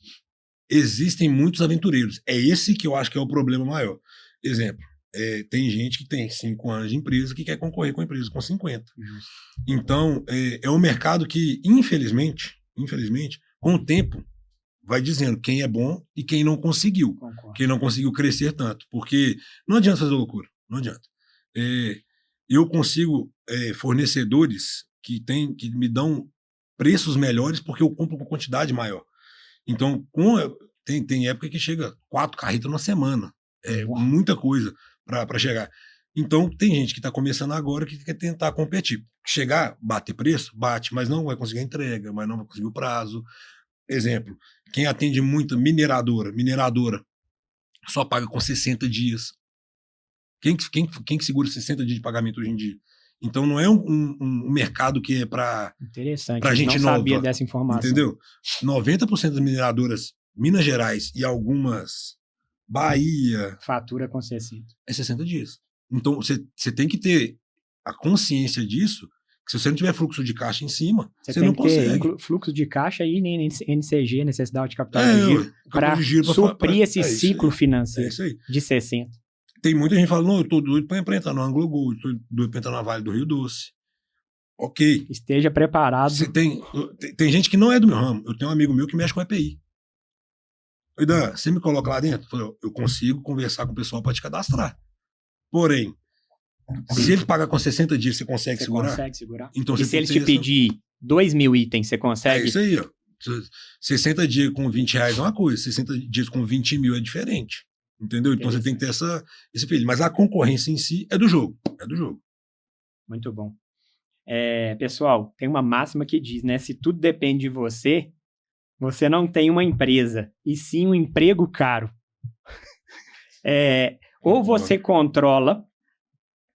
B: existem muitos aventureiros. É esse que eu acho que é o problema maior. Exemplo, tem gente que tem 5 anos de empresa que quer concorrer com a empresa com 50. Então, é um mercado que, infelizmente, com o tempo, vai dizendo quem é bom e quem não conseguiu.
A: Concordo.
B: Quem não conseguiu crescer tanto. Porque não adianta fazer loucura. Não adianta. Eu consigo fornecedores que me dão preços melhores porque eu compro com quantidade maior. Então, tem época que chega 4 carretas numa semana. É muita coisa para chegar. Então, tem gente que está começando agora que quer tentar competir. Chegar, bater preço, bate, mas não vai conseguir a entrega, mas não vai conseguir o prazo. Exemplo, quem atende muito mineradora só paga com 60 dias. Quem que segura 60 dias de pagamento hoje em dia? Então não é um mercado que é para gente nova. Não
A: sabia dessa informação.
B: Entendeu? 90% das mineradoras, Minas Gerais e algumas Bahia...
A: Fatura com 60.
B: É 60 dias. Então você tem que ter a consciência disso, que se você não tiver fluxo de caixa em cima, você não consegue.
A: Ter fluxo de caixa e NCG, necessidade de capital de giro, para suprir esse ciclo financeiro de 60.
B: Tem muita gente que fala, não, eu tô doido para entrar no Anglo Gold, tô doido para entrar na Vale do Rio Doce. Ok.
A: Esteja preparado.
B: Tem gente que não é do meu ramo. Eu tenho um amigo meu que mexe com EPI. Dan, você me coloca lá dentro? Eu consigo conversar com o pessoal para te cadastrar. Porém, se ele pagar com 60 dias, você consegue segurar?
A: Consegue segurar.
B: Então,
A: e se ele te pedir 2.000 itens, você consegue?
B: É isso aí, ó. 60 dias com 20 reais é uma coisa, 60 dias com 20 mil é diferente. Entendeu? Então você tem que ter esse filho. Mas a concorrência em si é do jogo. É do jogo.
A: Muito bom. Pessoal, tem uma máxima que diz, né? Se tudo depende de você, você não tem uma empresa, e sim um emprego caro. Ou você controla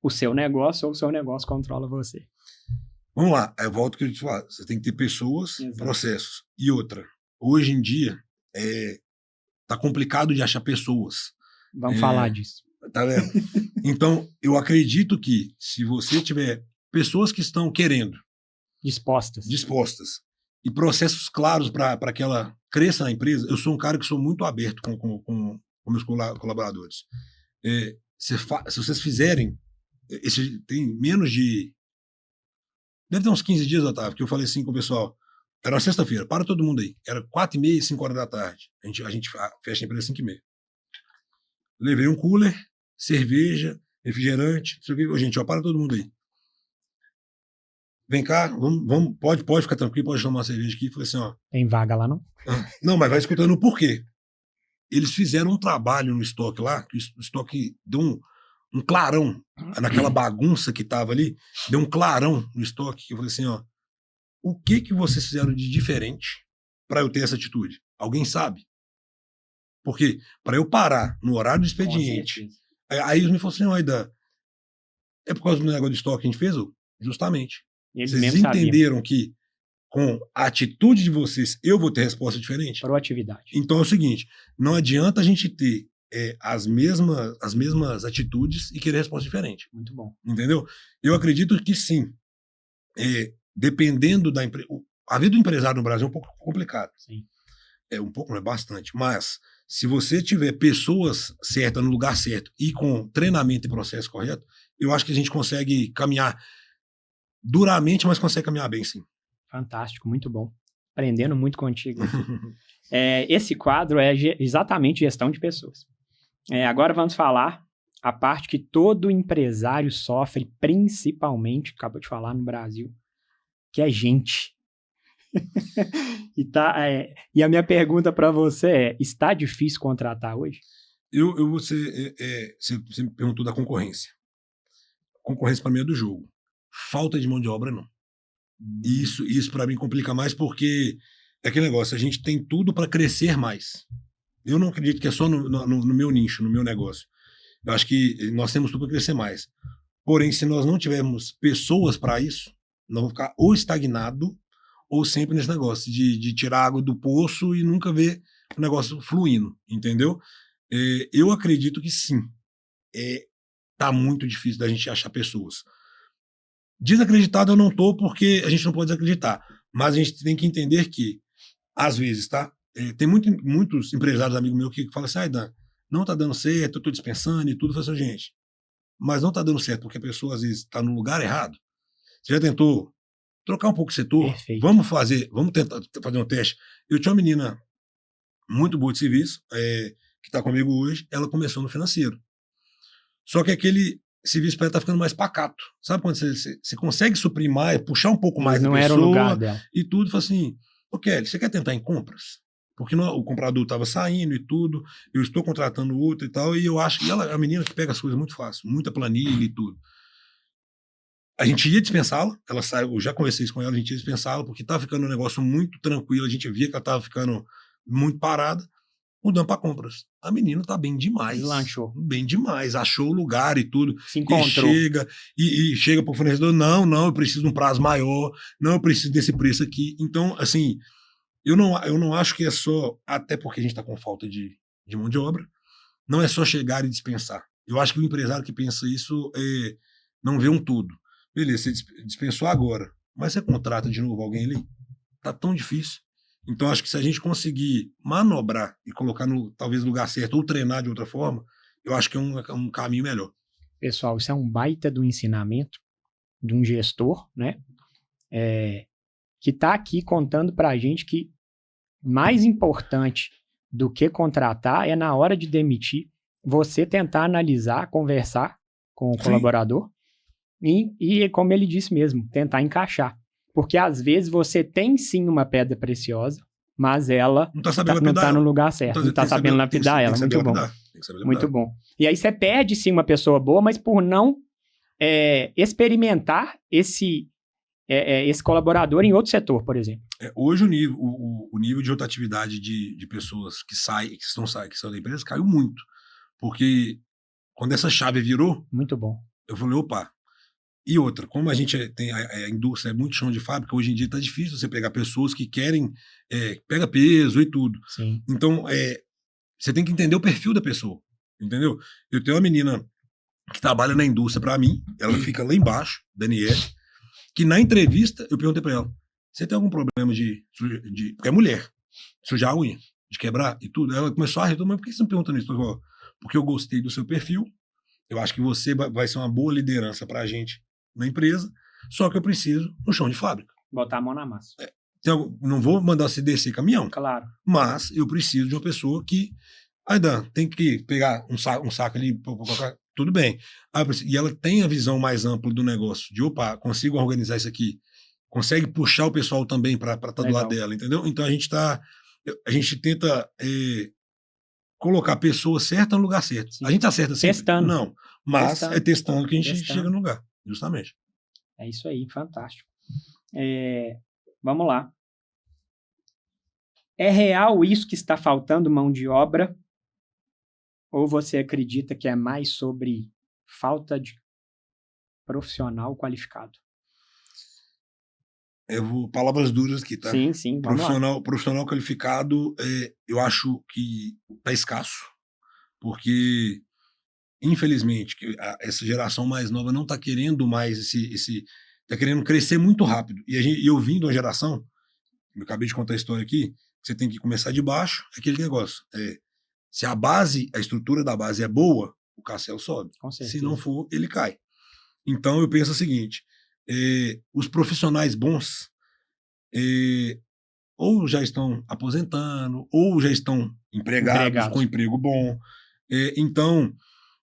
A: o seu negócio, ou o seu negócio controla você.
B: Vamos lá, eu volto ao que eu te falo. Você tem que ter pessoas, processos. E outra, hoje em dia, tá complicado de achar pessoas.
A: Vamos falar disso.
B: Tá vendo? Então, eu acredito que se você tiver pessoas que estão querendo,
A: dispostas
B: e processos claros para que ela cresça na empresa, eu sou um cara que sou muito aberto com meus colaboradores. Se vocês fizerem, tem menos de... Deve ter uns 15 dias, Otávio, que eu falei assim com o pessoal. Era uma sexta-feira, para todo mundo aí. Era 4h30, 5 horas da tarde. A gente fecha a empresa às 5h30. Levei um cooler, cerveja, refrigerante. Gente, para todo mundo aí. Vem cá, vamos, pode ficar tranquilo, pode tomar uma cerveja aqui. Falei assim, ó.
A: Tem vaga lá, não?
B: Não, mas vai escutando o porquê. Eles fizeram um trabalho no estoque lá, que o estoque deu um clarão naquela bagunça que tava ali, deu um clarão no estoque, que eu falei assim, ó, o que vocês fizeram de diferente para eu ter essa atitude? Alguém sabe? Porque para eu parar no horário do expediente, aí eles me falaram assim, olha, é por causa do negócio de estoque que a gente fez? Justamente. Vocês entenderam que com a atitude de vocês eu vou ter resposta diferente?
A: Proatividade.
B: Então é o seguinte, não adianta a gente ter as mesmas atitudes e querer resposta diferente.
A: Muito bom.
B: Entendeu? Eu acredito que sim. Dependendo da empresa, A vida do empresário no Brasil é um pouco complicada.
A: Sim.
B: É um pouco, não é bastante. Mas se você tiver pessoas certas no lugar certo e com treinamento e processo correto, eu acho que a gente consegue caminhar duramente, mas consegue caminhar bem, sim.
A: Fantástico, muito bom. Aprendendo muito contigo aqui. Esse quadro é exatamente gestão de pessoas. Agora vamos falar a parte que todo empresário sofre, principalmente, acabou de falar, no Brasil, que é gente. E a minha pergunta para você é, está difícil contratar hoje?
B: Você me perguntou da concorrência. Concorrência para mim é do jogo. Falta de mão de obra, não. Isso para mim complica mais porque é aquele negócio, a gente tem tudo para crescer mais. Eu não acredito que é só no meu nicho, no meu negócio. Eu acho que nós temos tudo para crescer mais. Porém, se nós não tivermos pessoas para isso, nós vamos ficar ou estagnado ou sempre nesse negócio de tirar água do poço e nunca ver o negócio fluindo, entendeu? Eu acredito que sim. Tá muito difícil da gente achar pessoas. Desacreditado eu não tô, porque a gente não pode desacreditar. Mas a gente tem que entender que, às vezes, tá? Tem muitos empresários amigos meus que falam assim, Dan, não tá dando certo, eu tô dispensando e tudo. Eu falo assim, gente, mas não tá dando certo porque a pessoa, às vezes, tá no lugar errado. Você já tentou trocar um pouco o setor?
A: Perfeito.
B: Vamos tentar fazer um teste. Eu tinha uma menina muito boa de serviço, que tá comigo hoje, ela começou no financeiro. Só que aquele serviço para ela tá ficando mais pacato. Sabe quando você consegue suprir mais, puxar um pouco mais
A: Mas
B: da
A: não era o
B: pessoa
A: lugar dela.
B: e tudo, fala assim, ô Kelly, você quer tentar em compras? Porque o comprador estava saindo e tudo, eu estou contratando outro e tal, e eu acho que ela é a menina que pega as coisas muito fácil, muita planilha e tudo. A gente ia dispensá-la, ela saiu, eu já conversei isso com ela, a gente ia dispensá-la, porque estava ficando um negócio muito tranquilo, a gente via que ela estava ficando muito parada, mudando para compras. A menina tá bem demais.
A: Deslanchou.
B: Bem demais. Achou o lugar e tudo.
A: Se encontrou.
B: E chega pro fornecedor, não, eu preciso de um prazo maior, não, eu preciso desse preço aqui. Então, assim, eu não acho que é só, até porque a gente tá com falta de mão de obra, não é só chegar e dispensar. Eu acho que o empresário que pensa isso não vê um todo. Beleza, você dispensou agora, mas você contrata de novo alguém ali? Tá tão difícil. Então, acho que se a gente conseguir manobrar e colocar talvez no lugar certo ou treinar de outra forma, eu acho que é um caminho melhor.
A: Pessoal, isso é um baita do ensinamento de um gestor, né? Que está aqui contando para a gente que mais importante do que contratar é na hora de demitir, você tentar analisar, conversar com o colaborador e, como ele disse mesmo, tentar encaixar. Porque às vezes você tem sim uma pedra preciosa, mas ela
B: não está
A: no lugar certo, não está sabendo lapidar ela. Muito bom. Muito bom. E aí você perde sim uma pessoa boa, mas por não experimentar esse colaborador em outro setor, por exemplo.
B: Hoje o nível de rotatividade de pessoas que saem da empresa caiu muito. Porque quando essa chave virou,
A: muito bom.
B: Eu falei, opa. E outra, como a gente tem a indústria é muito chão de fábrica, hoje em dia está difícil você pegar pessoas que querem, pega peso e tudo.
A: Sim.
B: Então, você tem que entender o perfil da pessoa, entendeu? Eu tenho uma menina que trabalha na indústria para mim, ela fica lá embaixo, Daniela, que na entrevista eu perguntei para ela, você tem algum problema porque é mulher, sujar a unha, de quebrar e tudo? Ela começou a rir, mas por que você me pergunta isso? Eu falei, porque eu gostei do seu perfil, eu acho que você vai ser uma boa liderança para a gente na empresa, só que eu preciso no chão de fábrica.
A: Botar a mão na massa.
B: Não vou mandar você descer caminhão.
A: Claro.
B: Mas eu preciso de uma pessoa que, Dan, tem que pegar um saco ali, tudo bem. E ela tem a visão mais ampla do negócio, de opa, consigo organizar isso aqui, consegue puxar o pessoal também para estar do lado dela, entendeu? Então a gente tenta colocar a pessoa certa no lugar certo. Sim. A gente acerta sempre?
A: Testando.
B: Não, mas é testando que a gente chega no lugar, justamente.
A: É isso aí, fantástico. Vamos lá. É real isso que está faltando mão de obra? Ou você acredita que é mais sobre falta de profissional qualificado?
B: Eu vou palavras duras aqui, tá?
A: Sim,
B: profissional qualificado, eu acho que tá escasso, porque infelizmente essa geração mais nova não tá querendo mais tá querendo crescer muito rápido. E eu vim de uma geração eu acabei de contar a história aqui, você tem que começar de baixo, aquele negócio. Se a estrutura da base é boa, o Cassel sobe.
A: Com
B: Se
A: certeza.
B: não for, ele cai. Então eu penso o seguinte, os profissionais bons ou já estão aposentando, ou já estão empregados. Com emprego bom. Então,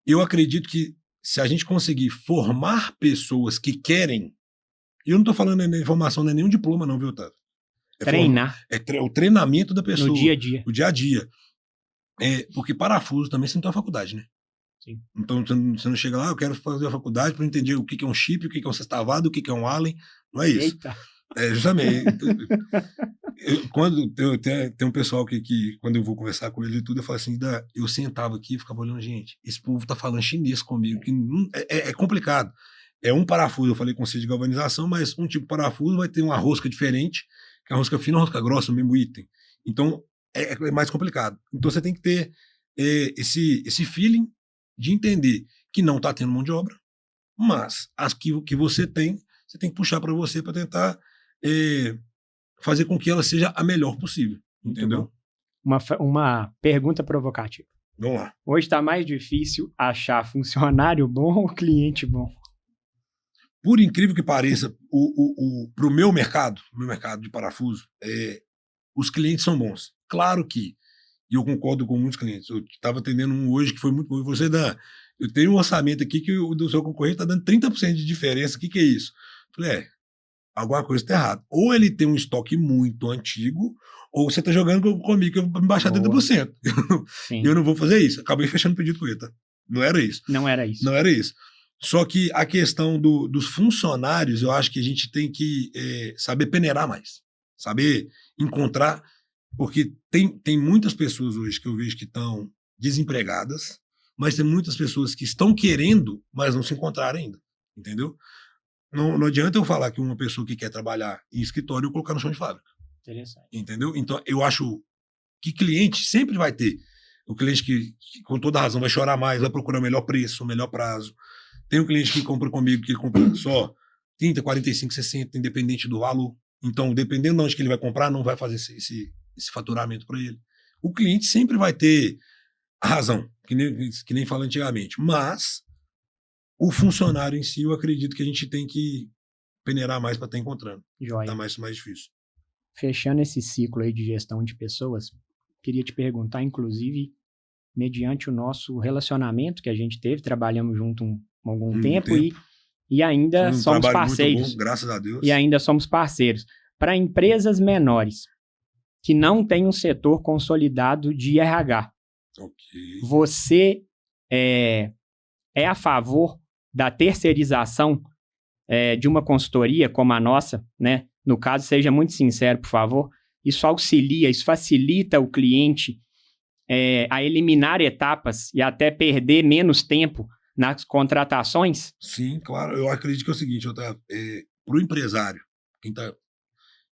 B: eu acredito que se a gente conseguir formar pessoas que querem, eu não estou falando de formação, não é nenhum diploma não, viu, Otávio?
A: Treinar.
B: O treinamento da pessoa.
A: No dia a dia.
B: O dia a dia. Porque parafuso também você não tem uma faculdade, né?
A: Sim.
B: Então você não chega lá, eu quero fazer a faculdade para entender o que é um chip, o que é um sextavado, o que é um Allen. Não é isso.
A: Eita.
B: Justamente. Tem um pessoal que, quando eu vou conversar com ele e tudo, eu falo assim, eu sentava aqui e ficava olhando, gente, esse povo tá falando chinês comigo, que é complicado. É um parafuso, eu falei com você de galvanização, mas um tipo de parafuso vai ter uma rosca diferente, que é a rosca fina, a rosca grossa, o mesmo item. Então, é mais complicado. Então, você tem que ter esse feeling de entender que não tá tendo mão de obra, mas as que você tem que puxar para você para tentar fazer com que ela seja a melhor possível. Entendeu?
A: Uma pergunta provocativa.
B: Vamos lá.
A: Hoje está mais difícil achar funcionário bom ou cliente bom?
B: Por incrível que pareça, para o meu mercado de parafuso, os clientes são bons. Claro que, e eu concordo com muitos clientes, eu estava atendendo um hoje que foi muito bom. Eu tenho um orçamento aqui que o do seu concorrente está dando 30% de diferença. O que é isso? Eu falei, alguma coisa está errada. Ou ele tem um estoque muito antigo, ou você está jogando comigo que eu vou me baixar 30%. Eu não vou fazer isso. Acabei fechando o pedido com ele, tá? Não era isso.
A: Não era isso.
B: Não era isso. Só que a questão dos funcionários, eu acho que a gente tem que saber peneirar mais. Saber encontrar, porque tem muitas pessoas hoje que eu vejo que estão desempregadas, mas tem muitas pessoas que estão querendo, mas não se encontraram ainda. Entendeu? Não adianta eu falar que uma pessoa que quer trabalhar em escritório eu colocar no chão de fábrica.
A: Interessante.
B: Entendeu? Então, eu acho que cliente sempre vai ter. O cliente que, com toda razão, vai chorar mais, vai procurar o melhor preço, o melhor prazo. Tem um cliente que compra comigo, que ele compra só 30, 45, 60, independente do valor. Então, dependendo de onde que ele vai comprar, não vai fazer esse faturamento para ele. O cliente sempre vai ter a razão, que nem fala antigamente. Mas o funcionário em si, eu acredito que a gente tem que peneirar mais para estar encontrando.
A: Joia.
B: Tá mais difícil.
A: Fechando esse ciclo aí de gestão de pessoas, queria te perguntar, inclusive, mediante o nosso relacionamento que a gente teve, trabalhamos junto algum tempo. E ainda somos parceiros.
B: Muito bom, graças a Deus.
A: E ainda somos parceiros. Para empresas menores que não têm um setor consolidado de RH, você é a favor da terceirização de uma consultoria como a nossa, né? No caso, seja muito sincero, por favor. Isso auxilia, isso facilita o cliente a eliminar etapas e até perder menos tempo nas contratações?
B: Sim, claro. Eu acredito que é o seguinte, para o empresário,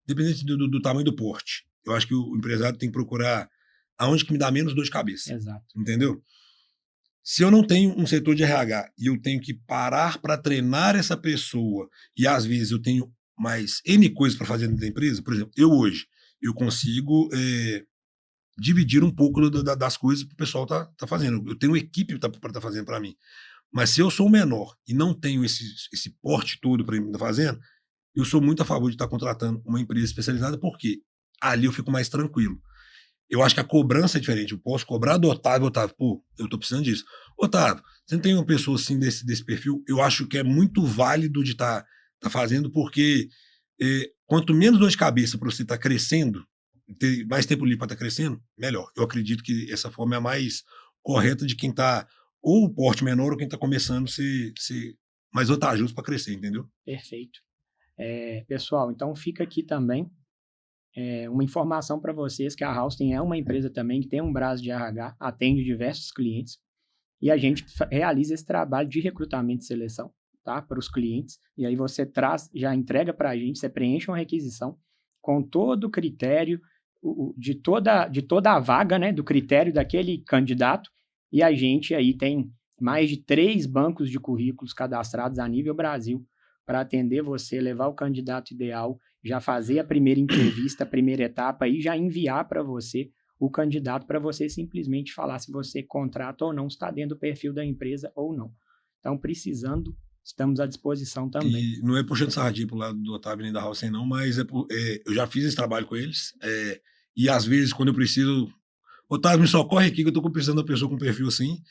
B: independente do tamanho do porte, eu acho que o empresário tem que procurar aonde que me dá menos dor de cabeça.
A: Exato.
B: Entendeu? Se eu não tenho um setor de RH e eu tenho que parar para treinar essa pessoa e às vezes eu tenho mais N coisas para fazer dentro da empresa, por exemplo, eu consigo dividir um pouco das coisas que o pessoal tá fazendo. Eu tenho uma equipe para estar fazendo para mim. Mas se eu sou o menor e não tenho esse porte todo para estar fazendo, eu sou muito a favor de estar contratando uma empresa especializada, porque ali eu fico mais tranquilo. Eu acho que a cobrança é diferente. Eu posso cobrar do Otávio, pô, eu tô precisando disso. Otávio, você não tem uma pessoa assim desse perfil? Eu acho que é muito válido de estar fazendo, porque quanto menos dor de cabeça para você estar crescendo, ter mais tempo livre para estar crescendo, melhor. Eu acredito que essa forma é a mais correta de quem está ou o porte menor ou quem está começando ser mais vantajoso para crescer, entendeu?
A: Perfeito. Pessoal, então fica aqui também uma informação para vocês que a Houston é uma empresa também que tem um braço de RH, atende diversos clientes e a gente realiza esse trabalho de recrutamento e seleção, tá, para os clientes. E aí você já entrega para a gente, você preenche uma requisição com todo o critério de toda a vaga, né, do critério daquele candidato, e a gente aí tem mais de 3 bancos de currículos cadastrados a nível Brasil para atender você, levar o candidato ideal, já fazer a primeira entrevista, a primeira etapa e já enviar para você o candidato para você simplesmente falar se você contrata ou não, está dentro do perfil da empresa ou não. Então, precisando, estamos à disposição também.
B: E não é puxando sardinha pro lado do Otávio nem da Hausen não, mas eu já fiz esse trabalho com eles, e às vezes quando eu preciso, Otávio, me socorre aqui que eu estou precisando da pessoa com perfil assim,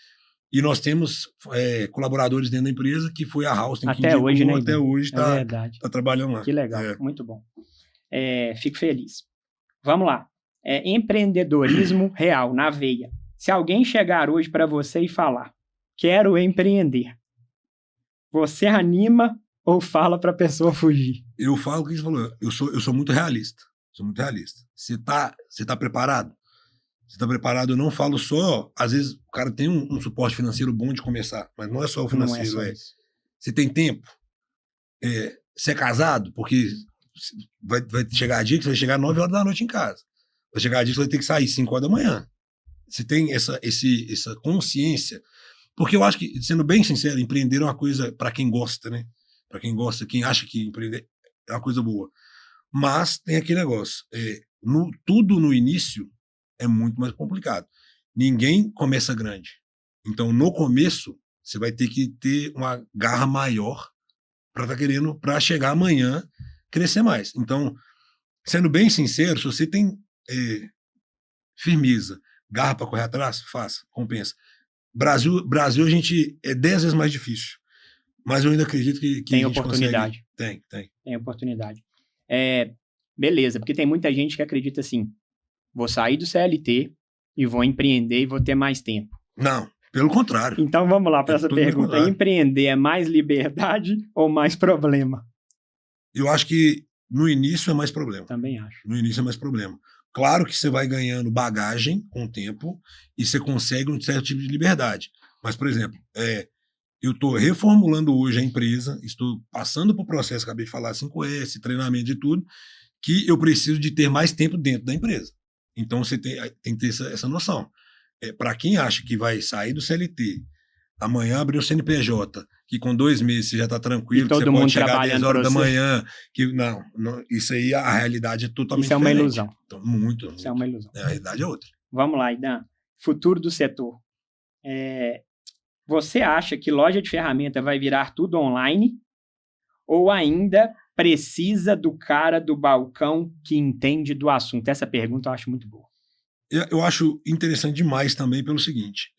B: e nós temos colaboradores dentro da empresa que foi a Hausen que
A: Até hoje, né?
B: até hoje
A: Tá
B: trabalhando lá.
A: Que legal, muito bom. Fico feliz. Vamos lá. Empreendedorismo real, na veia. Se alguém chegar hoje para você e falar, quero empreender, você anima ou fala para a pessoa fugir?
B: Eu falo o que você falou, eu sou muito realista. Você tá preparado? Você tá preparado? Eu não falo só, às vezes o cara tem um suporte financeiro bom de começar, mas não é só o financeiro.
A: Não é só isso.
B: Você tem tempo? Você é casado? Porque vai chegar a dia que você vai chegar 9 horas da noite em casa. Vai chegar a dia que você vai ter que sair 5 horas da manhã. Você tem essa consciência. Porque eu acho que, sendo bem sincero, empreender é uma coisa para quem gosta, né? Para quem gosta, quem acha que empreender é uma coisa boa. Mas tem aquele negócio. Tudo no início é muito mais complicado. Ninguém começa grande. Então, no começo, você vai ter que ter uma garra maior para chegar amanhã crescer mais. Então, sendo bem sincero, se você tem firmeza, garra para correr atrás, faça, compensa. Brasil a gente é 10 vezes mais difícil. Mas eu ainda acredito que
A: tem
B: a gente
A: oportunidade.
B: Consegue. Tem
A: oportunidade. Beleza, porque tem muita gente que acredita assim, vou sair do CLT e vou empreender e vou ter mais tempo.
B: Não, pelo contrário.
A: Então vamos lá para essa pergunta. Empreender é mais liberdade ou mais problema?
B: Eu acho que no início é mais problema.
A: Também acho.
B: No início é mais problema. Claro que você vai ganhando bagagem com o tempo e você consegue um certo tipo de liberdade. Mas, por exemplo, eu estou reformulando hoje a empresa, estou passando por processo, acabei de falar 5S, treinamento de tudo, que eu preciso de ter mais tempo dentro da empresa. Então, você tem que ter essa noção. Para quem acha que vai sair do CLT, amanhã abrir o CNPJ, que com 2 meses você já está tranquilo, que você pode chegar às 10 horas da manhã, que não, isso aí, a realidade é totalmente diferente.
A: Isso é uma ilusão.
B: Então, muito.
A: Isso é uma ilusão.
B: A realidade é outra.
A: Vamos lá, Idan. Futuro do setor. Você acha que loja de ferramenta vai virar tudo online? Ou ainda precisa do cara do balcão que entende do assunto? Essa pergunta eu acho muito boa.
B: Eu acho interessante demais também pelo seguinte,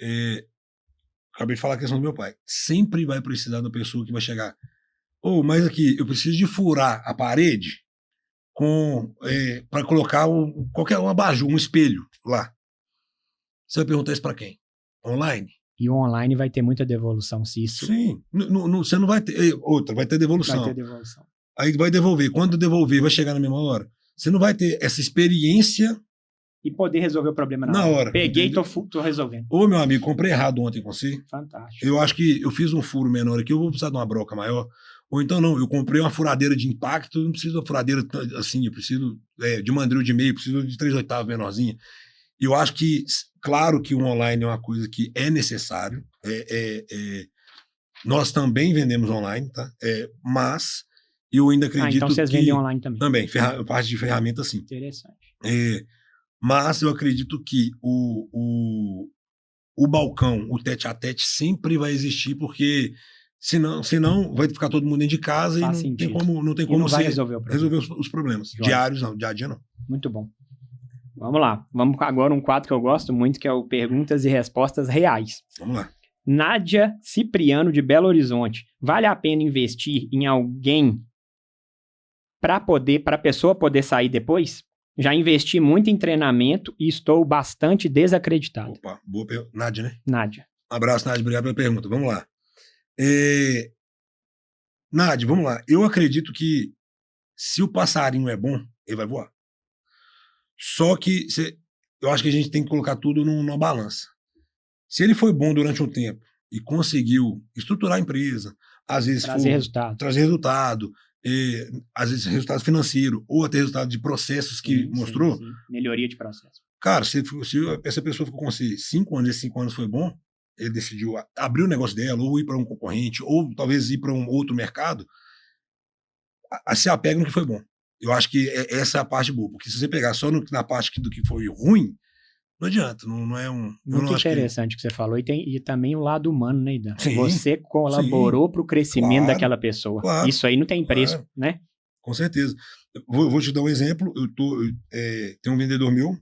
B: acabei de falar a questão do meu pai, sempre vai precisar da pessoa que vai chegar, mas aqui, eu preciso de furar a parede para colocar qualquer abajur, um espelho lá. Você vai perguntar isso para quem? Online?
A: E o online vai ter muita devolução, se isso...
B: Sim, você não vai ter... vai ter devolução.
A: Vai ter devolução.
B: Aí vai devolver. Quando devolver, vai chegar na mesma hora. Você não vai ter essa experiência...
A: E poder resolver o problema
B: na hora.
A: Peguei e tô resolvendo.
B: Ô, meu amigo, comprei errado ontem com você.
A: Fantástico.
B: Eu acho que eu fiz um furo menor aqui, eu vou precisar de uma broca maior. Ou então não, eu comprei uma furadeira de impacto, eu não preciso de uma furadeira assim, eu preciso de mandril de meio, preciso de 3/8 menorzinha. Eu acho que, claro que o online é uma coisa que é necessário, nós também vendemos online, tá? Mas eu ainda acredito que...
A: então vocês vendem online também.
B: Também, parte de ferramenta sim.
A: Interessante.
B: Mas eu acredito que o balcão, o tete-a-tete sempre vai existir, porque senão vai ficar todo mundo dentro de casa e não tem como
A: vai resolver
B: os problemas. Diários não, dia a dia não.
A: Muito bom. Vamos lá. Vamos agora um quadro que eu gosto muito, que é o Perguntas e Respostas Reais.
B: Vamos lá.
A: Nádia Cipriano, de Belo Horizonte. Vale a pena investir em alguém para a pessoa poder sair depois? Já investi muito em treinamento e estou bastante desacreditado.
B: Opa, boa pergunta. Nádia, né?
A: Nádia.
B: Um abraço, Nádia. Obrigado pela pergunta. Vamos lá. Nádia, vamos lá. Eu acredito que se o passarinho é bom, ele vai voar. Só que eu acho que a gente tem que colocar tudo numa balança. Se ele foi bom durante um tempo e conseguiu estruturar a empresa, às vezes trazer resultado, às vezes resultado financeiro, ou até resultado de processos que mostrou.
A: Sim. Melhoria de processo.
B: Cara, se essa pessoa ficou com você 5 anos, esses 5 anos foi bom, ele decidiu abrir o negócio dela, ou ir para um concorrente, ou talvez ir para um outro mercado, se apega no que foi bom. Eu acho que essa é a parte boa, porque se você pegar só na parte do que foi ruim, não adianta, não é um...
A: Muito interessante o que você falou, e também o lado humano, né, Idan?
B: Sim,
A: você colaborou para o crescimento daquela pessoa.
B: Claro,
A: isso aí não tem preço,
B: claro,
A: né?
B: Com certeza. Vou te dar um exemplo. Tem um vendedor meu,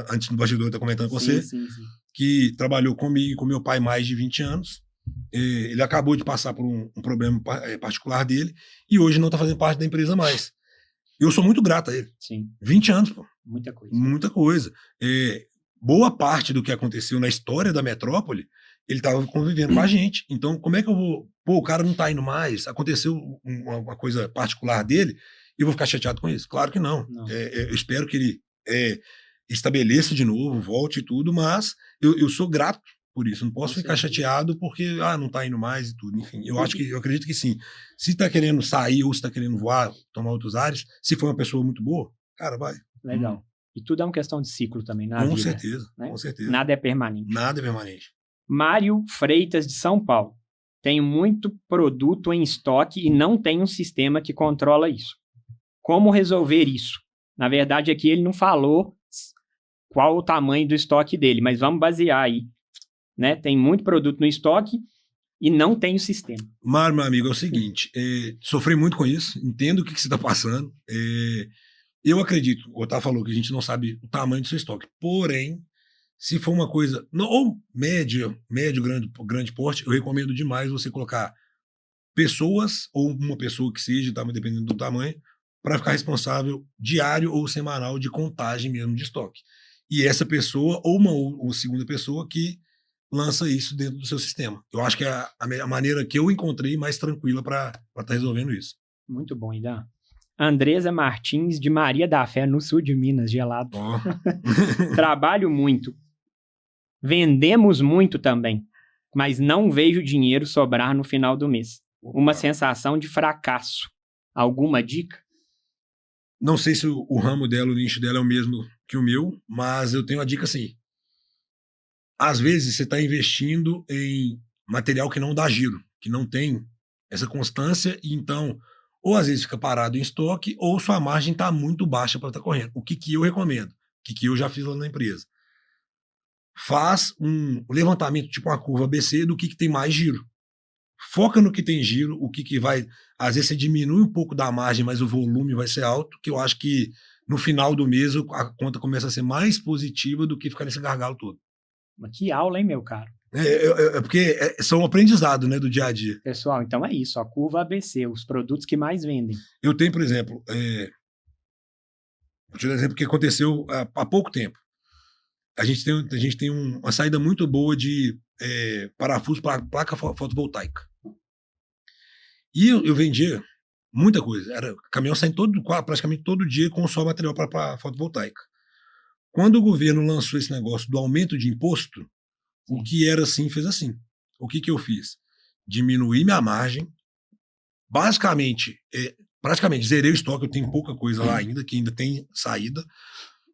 B: antes do bastidor eu estar comentando com você,
A: Sim.
B: que trabalhou comigo e com meu pai mais de 20 anos. Ele acabou de passar por um problema particular dele e hoje não está fazendo parte da empresa mais. Eu sou muito grato a ele.
A: Sim.
B: 20 anos, pô.
A: Muita coisa.
B: Muita coisa. Boa parte do que aconteceu na história da metrópole, ele estava convivendo com a gente. Então, como é que eu vou... Pô, o cara não está indo mais, aconteceu uma coisa particular dele, e eu vou ficar chateado com isso? Claro que não. Eu espero que ele estabeleça de novo, volte e tudo, mas eu sou grato por isso. Não posso ficar chateado porque não está indo mais e tudo. Enfim, eu acredito que sim. Se está querendo sair ou se está querendo voar, tomar outros ares, se for uma pessoa muito boa, cara, vai.
A: Legal. E tudo é uma questão de ciclo também na vida.
B: Com certeza.
A: Nada é permanente.
B: Nada é permanente.
A: Mário Freitas, de São Paulo. Tenho muito produto em estoque e não tenho um sistema que controla isso. Como resolver isso? Na verdade, aqui ele não falou qual o tamanho do estoque dele, mas vamos basear aí. Né? Tem muito produto no estoque e não tem o sistema.
B: Mário, meu amigo, é o seguinte, sofri muito com isso, entendo o que você está passando. Eu acredito, o Otávio falou que a gente não sabe o tamanho do seu estoque, porém, se for uma coisa, ou médio, grande porte, eu recomendo demais você colocar pessoas, ou uma pessoa que seja, tá, dependendo do tamanho, para ficar responsável diário ou semanal de contagem mesmo de estoque. E essa pessoa, ou uma segunda pessoa que lança isso dentro do seu sistema. Eu acho que é a maneira que eu encontrei mais tranquila para estar resolvendo isso.
A: Muito bom, Idan. Andresa Martins, de Maria da Fé, no sul de Minas, gelado. Trabalho muito. Vendemos muito também, mas não vejo dinheiro sobrar no final do mês. Uma sensação de fracasso. Alguma dica?
B: Não sei se o ramo dela, o nicho dela é o mesmo que o meu, mas eu tenho uma dica assim. Às vezes você está investindo em material que não dá giro, que não tem essa constância, e então, ou às vezes fica parado em estoque, ou sua margem está muito baixa para estar correndo. O que eu recomendo? O que eu já fiz lá na empresa? Faz um levantamento, tipo uma curva ABC, do que tem mais giro. Foca no que tem giro, o que vai... Às vezes você diminui um pouco da margem, mas o volume vai ser alto, que eu acho que no final do mês a conta começa a ser mais positiva do que ficar nesse gargalo todo.
A: Que aula, hein, meu caro?
B: Porque são aprendizado, né, do dia a dia.
A: Pessoal, então é isso, a curva ABC, os produtos que mais vendem.
B: Eu tenho, por exemplo, vou te dar um exemplo que aconteceu há pouco tempo. A gente tem uma saída muito boa de parafuso para placa fotovoltaica. E eu vendia muita coisa. Era caminhão saindo praticamente todo dia com só material para fotovoltaica. Quando o governo lançou esse negócio do aumento de imposto, o que era assim, fez assim. O que eu fiz? Diminuí minha margem. Basicamente, praticamente zerei o estoque, eu tenho pouca coisa lá ainda, que ainda tem saída.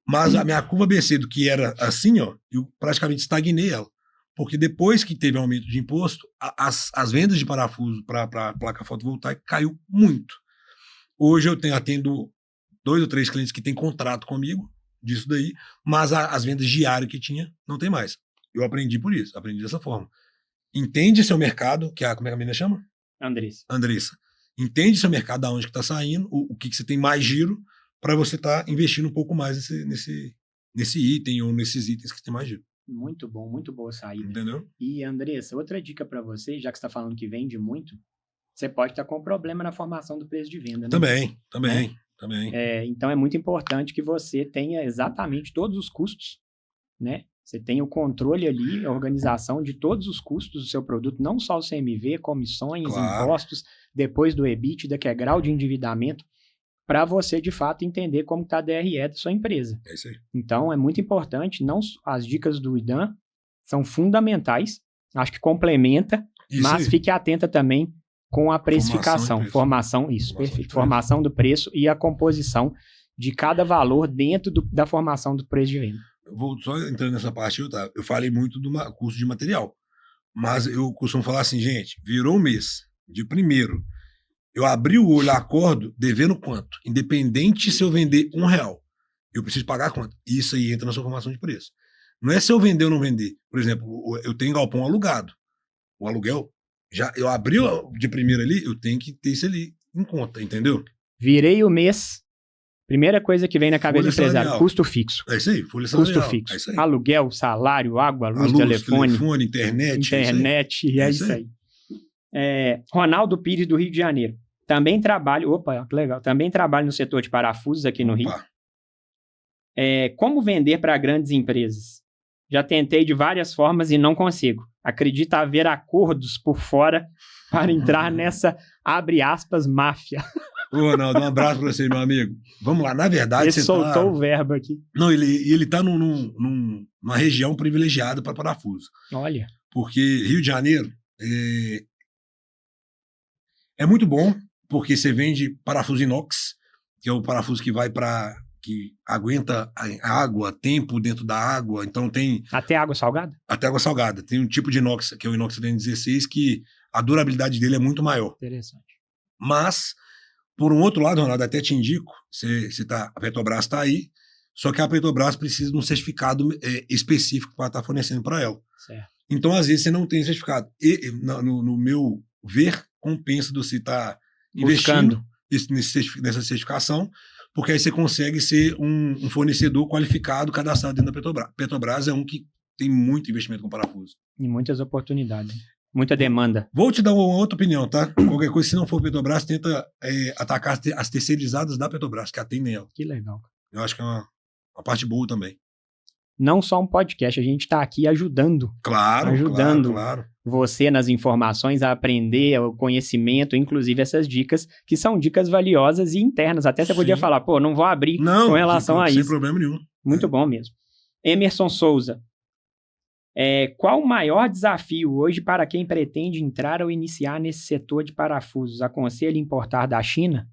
B: Mas a minha curva ABC do que era assim, ó, eu praticamente estagnei ela. Porque depois que teve aumento de imposto, as vendas de parafuso para placa fotovoltaica caiu muito. Hoje eu atendo 2 ou 3 clientes que têm contrato comigo, disso daí, mas as vendas diárias que tinha, não tem mais. Eu aprendi por isso, aprendi dessa forma. Entende seu mercado, como é que a menina chama? Andressa. Entende seu mercado, aonde que está saindo, o que você tem mais giro, para você estar investindo um pouco mais nesse item ou nesses itens que tem mais giro.
A: Muito bom, muito boa saída.
B: Entendeu?
A: E, Andressa, outra dica para você, já que você está falando que vende muito, você pode estar com problema na formação do preço de venda. Né?
B: Também.
A: Então é muito importante que você tenha exatamente todos os custos, né? Você tenha o controle ali, a organização de todos os custos do seu produto, não só o CMV, comissões, impostos, depois do EBITDA, que é grau de endividamento, para você, de fato, entender como está a DRE da sua empresa.
B: É isso aí.
A: Então, é muito importante, as dicas do Idan são fundamentais, acho que complementa, mas fique atenta também com a precificação, formação do preço e a composição de cada valor dentro da formação do preço de venda.
B: Vou só entrando nessa parte, eu falei muito do custo de material, mas eu costumo falar assim, gente, virou um mês, de primeiro, Eu abri o olho, acordo, devendo quanto? Independente se eu vender R$1, eu preciso pagar quanto? Isso aí entra na sua formação de preço. Não é se eu vender ou não vender. Por exemplo, eu tenho galpão alugado. O aluguel, eu abri de primeira ali, eu tenho que ter isso ali em conta, entendeu?
A: Virei o mês, primeira coisa que vem na cabeça do empresário,
B: salarial.
A: custo fixo.
B: É isso aí, folha salarial.
A: Custo fixo.
B: É isso aí.
A: Aluguel, salário, água, luz, telefone,
B: internet,
A: é isso aí. Ronaldo Pires, do Rio de Janeiro. Também trabalho, que legal, também trabalho no setor de parafusos aqui no Rio. Como vender para grandes empresas? Já tentei de várias formas e não consigo. Acredito haver acordos por fora para entrar nessa, abre aspas, máfia.
B: Ô, Ronaldo, um abraço para você, meu amigo. Vamos lá, na verdade...
A: Ele soltou o verbo aqui.
B: Não, ele tá numa região privilegiada para parafuso.
A: Olha.
B: Porque Rio de Janeiro é muito bom, porque você vende parafuso inox, que é o parafuso que vai para... que aguenta a água, tempo dentro da água, então tem...
A: Até água salgada?
B: Até água salgada. Tem um tipo de inox, que é o inox 316, que a durabilidade dele é muito maior.
A: Interessante.
B: Mas, por um outro lado, Ronaldo, até te indico, a Petrobras está aí, só que a Petrobras precisa de um certificado específico para estar fornecendo para ela.
A: Certo.
B: Então, às vezes, você não tem certificado. No meu ver, compensa de você estar investindo nessa certificação, porque aí você consegue ser um fornecedor qualificado, cadastrado dentro da Petrobras. Petrobras é um que tem muito investimento com parafuso.
A: E muitas oportunidades. Muita demanda.
B: Vou te dar uma outra opinião, tá? Qualquer coisa, se não for Petrobras, tenta atacar as terceirizadas da Petrobras, que atendem ela.
A: Que legal.
B: Eu acho que é uma parte boa também.
A: Não só um podcast, a gente está aqui ajudando.
B: Claro.
A: Você nas informações a aprender, o conhecimento, inclusive essas dicas, que são dicas valiosas e internas. Até você podia falar, não vou abrir com relação a isso.
B: Sem problema nenhum.
A: Muito bom mesmo. Emerson Souza. Qual o maior desafio hoje para quem pretende entrar ou iniciar nesse setor de parafusos? Aconselho importar da China?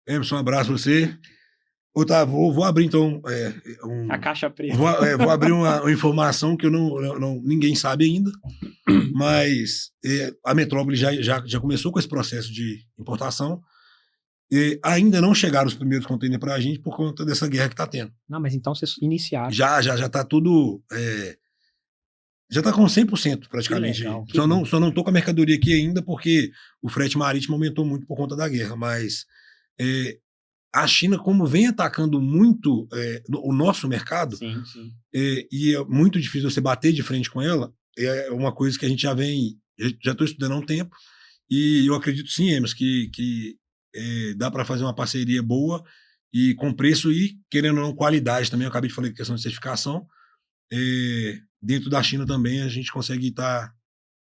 B: Emerson, um abraço para você. Otávio, vou abrir então
A: a caixa preta.
B: Vou abrir uma informação que ninguém sabe ainda, mas a Metrópole já começou com esse processo de importação. Ainda não chegaram os primeiros containers para a gente por conta dessa guerra que está tendo.
A: Não, mas então vocês iniciaram.
B: Já está tudo... já está com 100% praticamente. Só não estou com a mercadoria aqui ainda porque o frete marítimo aumentou muito por conta da guerra, mas... a China, como vem atacando muito o nosso mercado,
A: sim.
B: E é muito difícil você bater de frente com ela, é uma coisa que a gente já estou estudando há um tempo, e eu acredito sim, Emerson, que dá para fazer uma parceria boa e com preço e, querendo ou não, qualidade também. Eu acabei de falar de questão de certificação. Dentro da China também a gente consegue estar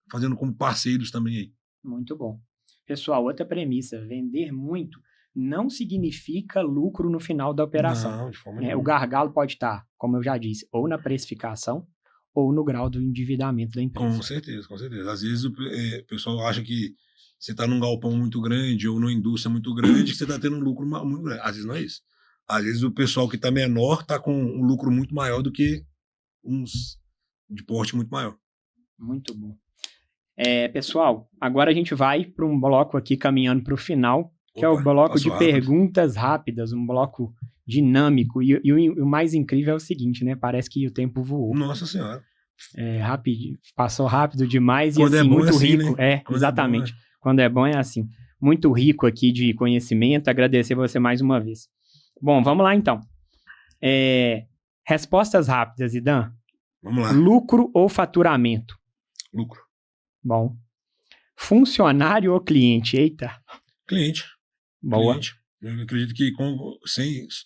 B: fazendo como parceiros também aí.
A: Muito bom. Pessoal, outra premissa, vender muito não significa lucro no final da operação.
B: Não, de forma nenhuma.
A: O gargalo pode estar, como eu já disse, ou na precificação ou no grau do endividamento da empresa.
B: Com certeza. Às vezes o pessoal acha que você está num galpão muito grande ou numa indústria muito grande que você está tendo um lucro muito grande. Às vezes não é isso. Às vezes o pessoal que está menor está com um lucro muito maior do que uns de porte muito maior.
A: Muito bom. Pessoal, agora a gente vai para um bloco aqui caminhando para o final, que é o bloco de perguntas rápidas, um bloco dinâmico. E o mais incrível é o seguinte, né? Parece que o tempo voou.
B: Nossa Senhora.
A: Rápido, passou rápido demais
B: quando
A: e assim, muito
B: assim,
A: rico.
B: Né?
A: Exatamente. Quando é bom é assim. Muito rico aqui de conhecimento. Agradecer você mais uma vez. Bom, vamos lá então. Respostas rápidas, Idan.
B: Vamos lá.
A: Lucro ou faturamento?
B: Lucro.
A: Bom. Funcionário ou cliente? Eita.
B: Cliente.
A: Boa.
B: Cliente. Eu acredito que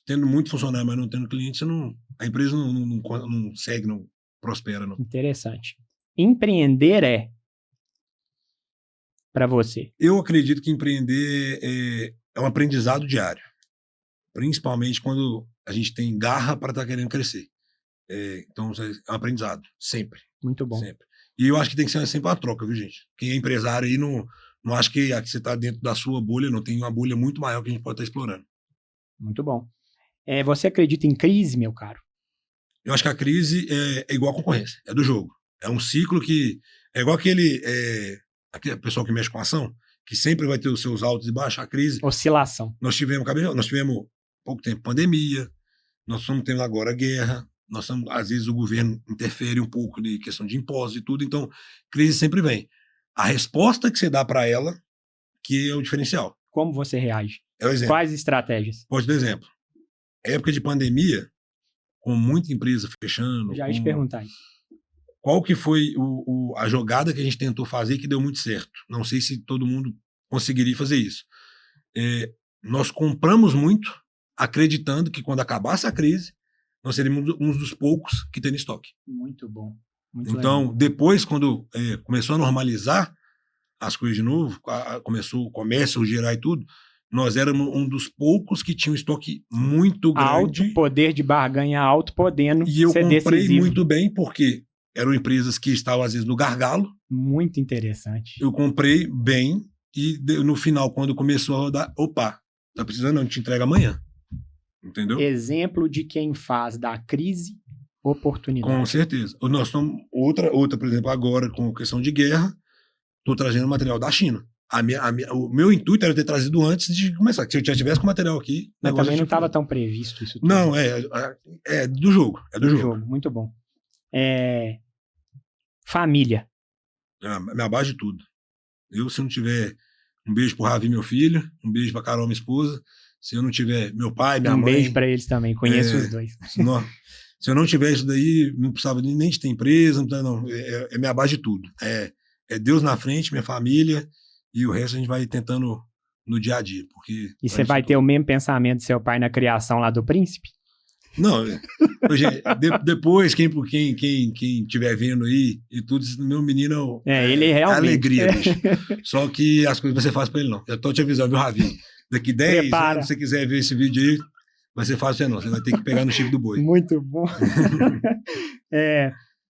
B: tendo muito funcionário, mas não tendo cliente, a empresa não segue, não prospera. Não.
A: Interessante. Empreender para você?
B: Eu acredito que empreender é um aprendizado diário. Principalmente quando a gente tem garra para estar querendo crescer. Então, é um aprendizado. Sempre.
A: Muito bom.
B: Sempre. E eu acho que tem que ser sempre uma troca, viu, gente? Quem é empresário aí não acho que você está dentro da sua bolha, não. Tem uma bolha muito maior que a gente pode estar explorando. Muito
A: bom. Você acredita em crise, meu caro?
B: Eu acho que a crise é igual a concorrência, é do jogo. É um ciclo que... É igual aquele pessoal que mexe com ação. que sempre vai ter os seus altos e baixos, a crise.
A: Oscilação.
B: Nós tivemos pouco tempo pandemia, nós estamos tendo agora guerra, às vezes o governo interfere um pouco de questão de impostos e tudo, então crise sempre vem. A resposta que você dá para ela que é o diferencial.
A: Como você reage?
B: É o exemplo.
A: Quais estratégias?
B: Pode dar exemplo. Época de pandemia, com muita empresa fechando.
A: Já ia te perguntar isso.
B: Qual que foi a jogada que a gente tentou fazer que deu muito certo? Não sei se todo mundo conseguiria fazer isso. Nós compramos muito, acreditando que quando acabasse a crise, nós seríamos um dos poucos que tem estoque.
A: Muito bom. Muito
B: então,
A: legal.
B: Depois, quando começou a normalizar as coisas de novo, começou o comércio a girar e tudo, nós éramos um dos poucos que tinha um estoque muito grande.
A: Alto poder de barganha, alto podendo ser
B: decisivo. E eu comprei
A: decisivo.
B: muito bem, porque eram empresas que estavam, às vezes, no gargalo.
A: Muito interessante.
B: Eu comprei bem e, no final, quando começou a rodar, opa, tá precisando, não, a gente entrega amanhã. Entendeu?
A: Exemplo de quem faz da crise oportunidade.
B: Com certeza. Nós estamos, outra, por exemplo, agora, com questão de guerra, estou trazendo material da China. O meu intuito era ter trazido antes de começar. Se eu já tivesse com material aqui...
A: Mas também não estava tão previsto isso tudo.
B: Não, é do jogo. É do jogo.
A: Muito bom. Família.
B: Me base de tudo. Se não tiver um beijo pro Ravi, meu filho, um beijo pra Carol, minha esposa, se eu não tiver meu pai, minha mãe...
A: Um beijo para eles também, conheço os dois.
B: Se eu não tiver isso daí, não precisava nem de ter empresa, não. É minha base de tudo. É Deus na frente, minha família, e o resto a gente vai tentando no dia a dia. Porque
A: e você vai ter o mesmo pensamento do seu pai na criação lá do príncipe?
B: Não, depois, quem estiver vendo aí e tudo, meu menino
A: ele realmente...
B: alegria, bicho. Só que as coisas você faz pra ele, não. Eu tô te avisando, viu, Ravi? Daqui 10 anos, se você quiser ver esse vídeo aí, vai ser fácil, não. Você vai ter que pegar no chifre do boi.
A: Muito bom.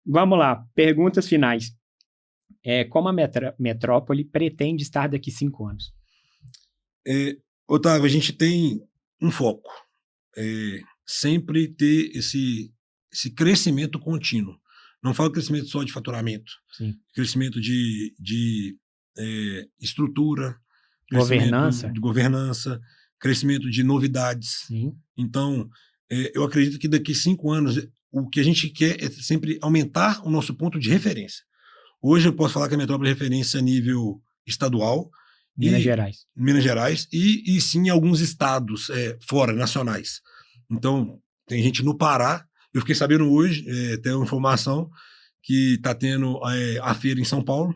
A: Vamos lá, perguntas finais. Como a Metrópole pretende estar daqui 5 anos?
B: Otávio, a gente tem um foco. Sempre ter esse crescimento contínuo. Não falo crescimento só de faturamento.
A: Sim.
B: Crescimento de estrutura,
A: governança.
B: De governança, crescimento de novidades.
A: Sim.
B: Então, eu acredito que daqui 5 anos, o que a gente quer é sempre aumentar o nosso ponto de referência. Hoje eu posso falar que a Metrópole é referência a nível estadual.
A: Minas Gerais.
B: E sim em alguns estados fora, nacionais. Então, tem gente no Pará. Eu fiquei sabendo hoje, tem uma informação que está tendo a feira em São Paulo,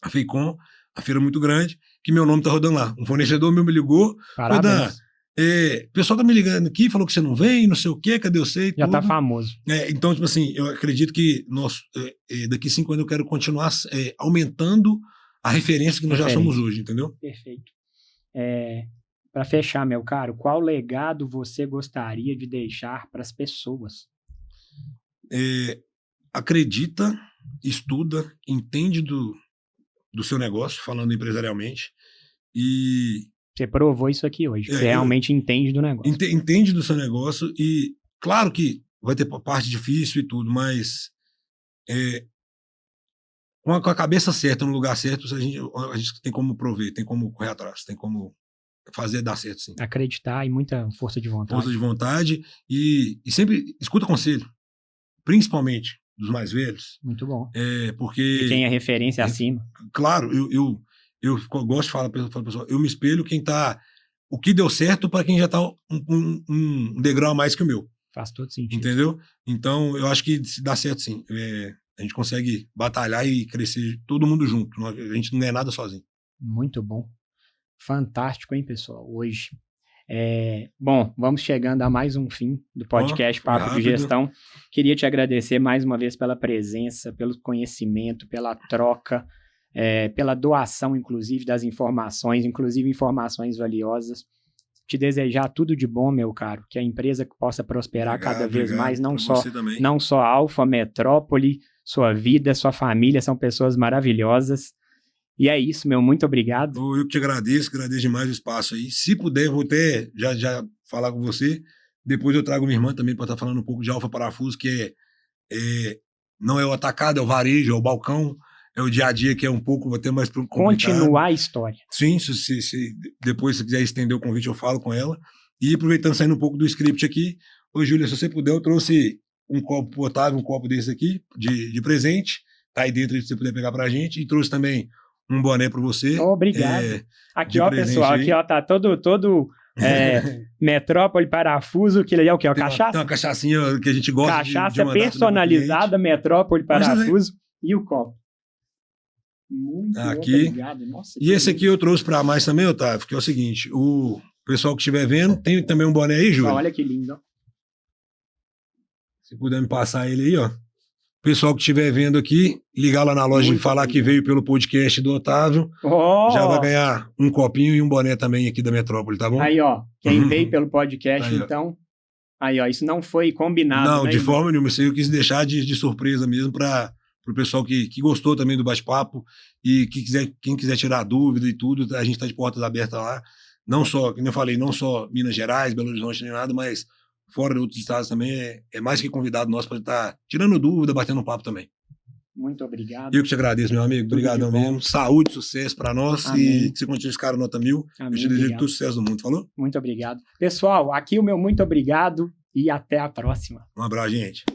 B: a FEICOM, a feira muito grande, que meu nome está rodando lá. Um fornecedor meu me ligou.
A: Parabéns.
B: O pessoal tá me ligando aqui, falou que você não vem, não sei o quê, cadê você?
A: Já tá famoso.
B: Então, tipo assim, eu acredito que daqui 5 anos eu quero continuar aumentando a referência que nós já somos hoje, entendeu?
A: Perfeito. Para fechar, meu caro, qual legado você gostaria de deixar para as pessoas?
B: Acredita, estuda, entende do seu negócio, falando empresarialmente, e...
A: Você provou isso aqui hoje, você realmente entende do negócio.
B: Entende do seu negócio e, claro que vai ter parte difícil e tudo, mas com a cabeça certa, no lugar certo, a gente tem como prover, tem como correr atrás, tem como fazer dar certo, sim.
A: Acreditar e muita força de vontade.
B: Força de vontade e sempre escuta conselho, principalmente dos mais velhos.
A: Muito bom.
B: Porque...
A: E quem é referência acima.
B: Claro, eu gosto de falar para o pessoal, eu me espelho quem tá... O que deu certo para quem já tá um degrau a mais que o meu.
A: Faz todo sentido.
B: Entendeu? Então, eu acho que dá certo, sim. A gente consegue batalhar e crescer todo mundo junto. A gente não é nada sozinho.
A: Muito bom. Fantástico, hein, pessoal? Hoje. Bom, vamos chegando a mais um fim do podcast Papo de Gestão. Queria te agradecer mais uma vez pela presença, pelo conhecimento, pela troca, pela doação, inclusive, das informações, inclusive informações valiosas. Te desejar tudo de bom, meu caro, que a empresa possa prosperar cada vez mais, não só a Alfa, Metrópole, sua vida, sua família, são pessoas maravilhosas. E é isso, meu, muito obrigado.
B: Eu que te agradeço demais o espaço aí. Se puder, vou até já falar com você. Depois eu trago minha irmã também para estar falando um pouco de Alfa Parafuso, que não é o atacado, é o varejo, é o balcão. é o dia a dia que é um pouco até mais complicado.
A: Continuar a história.
B: Sim, depois se quiser estender o convite, eu falo com ela. E aproveitando, saindo um pouco do script aqui, ô Júlia, se você puder, eu trouxe um copo potável, um copo desse aqui, de presente, tá aí dentro, se você puder pegar pra gente, e trouxe também um boné pra você.
A: Obrigado. Aqui, ó, pessoal, aí. Aqui, ó, tá todo Metrópole Parafuso, que é o que? Cachaça?
B: Tem uma cachaçinha que a gente gosta
A: cachaça de personalizada, Metrópole Parafuso, e o copo. Muito obrigado. Nossa,
B: e esse aqui eu trouxe pra mais também, Otávio, que é o seguinte, o pessoal que estiver vendo, tem também um boné aí, Júlia?
A: Olha que lindo, ó.
B: Se puder me passar ele aí, ó. Pessoal que estiver vendo aqui, ligar lá na loja e falar que veio pelo podcast do Otávio, já vai ganhar um copinho e um boné também aqui da Metrópole, tá bom?
A: Aí, ó, quem veio pelo podcast, aí, então, aí, ó, isso não foi combinado,
B: não,
A: né,
B: de forma nenhuma, isso aí eu quis deixar de surpresa mesmo para o pessoal que gostou também do bate-papo e quem quiser tirar dúvida e tudo, a gente tá de portas abertas lá, não só, como eu falei, não só Minas Gerais, Belo Horizonte, nem nada, mas fora de outros estados também, é mais que convidado nosso para estar tirando dúvida, batendo um papo também.
A: Muito obrigado.
B: Eu que te agradeço, meu amigo. Obrigadão mesmo. Saúde, sucesso para nós. Amém. E que você continue esse cara nota 1000.
A: Amém,
B: eu te desejo todo sucesso do mundo, falou?
A: Muito obrigado. Pessoal, aqui o meu muito obrigado e até a próxima.
B: Um abraço, gente.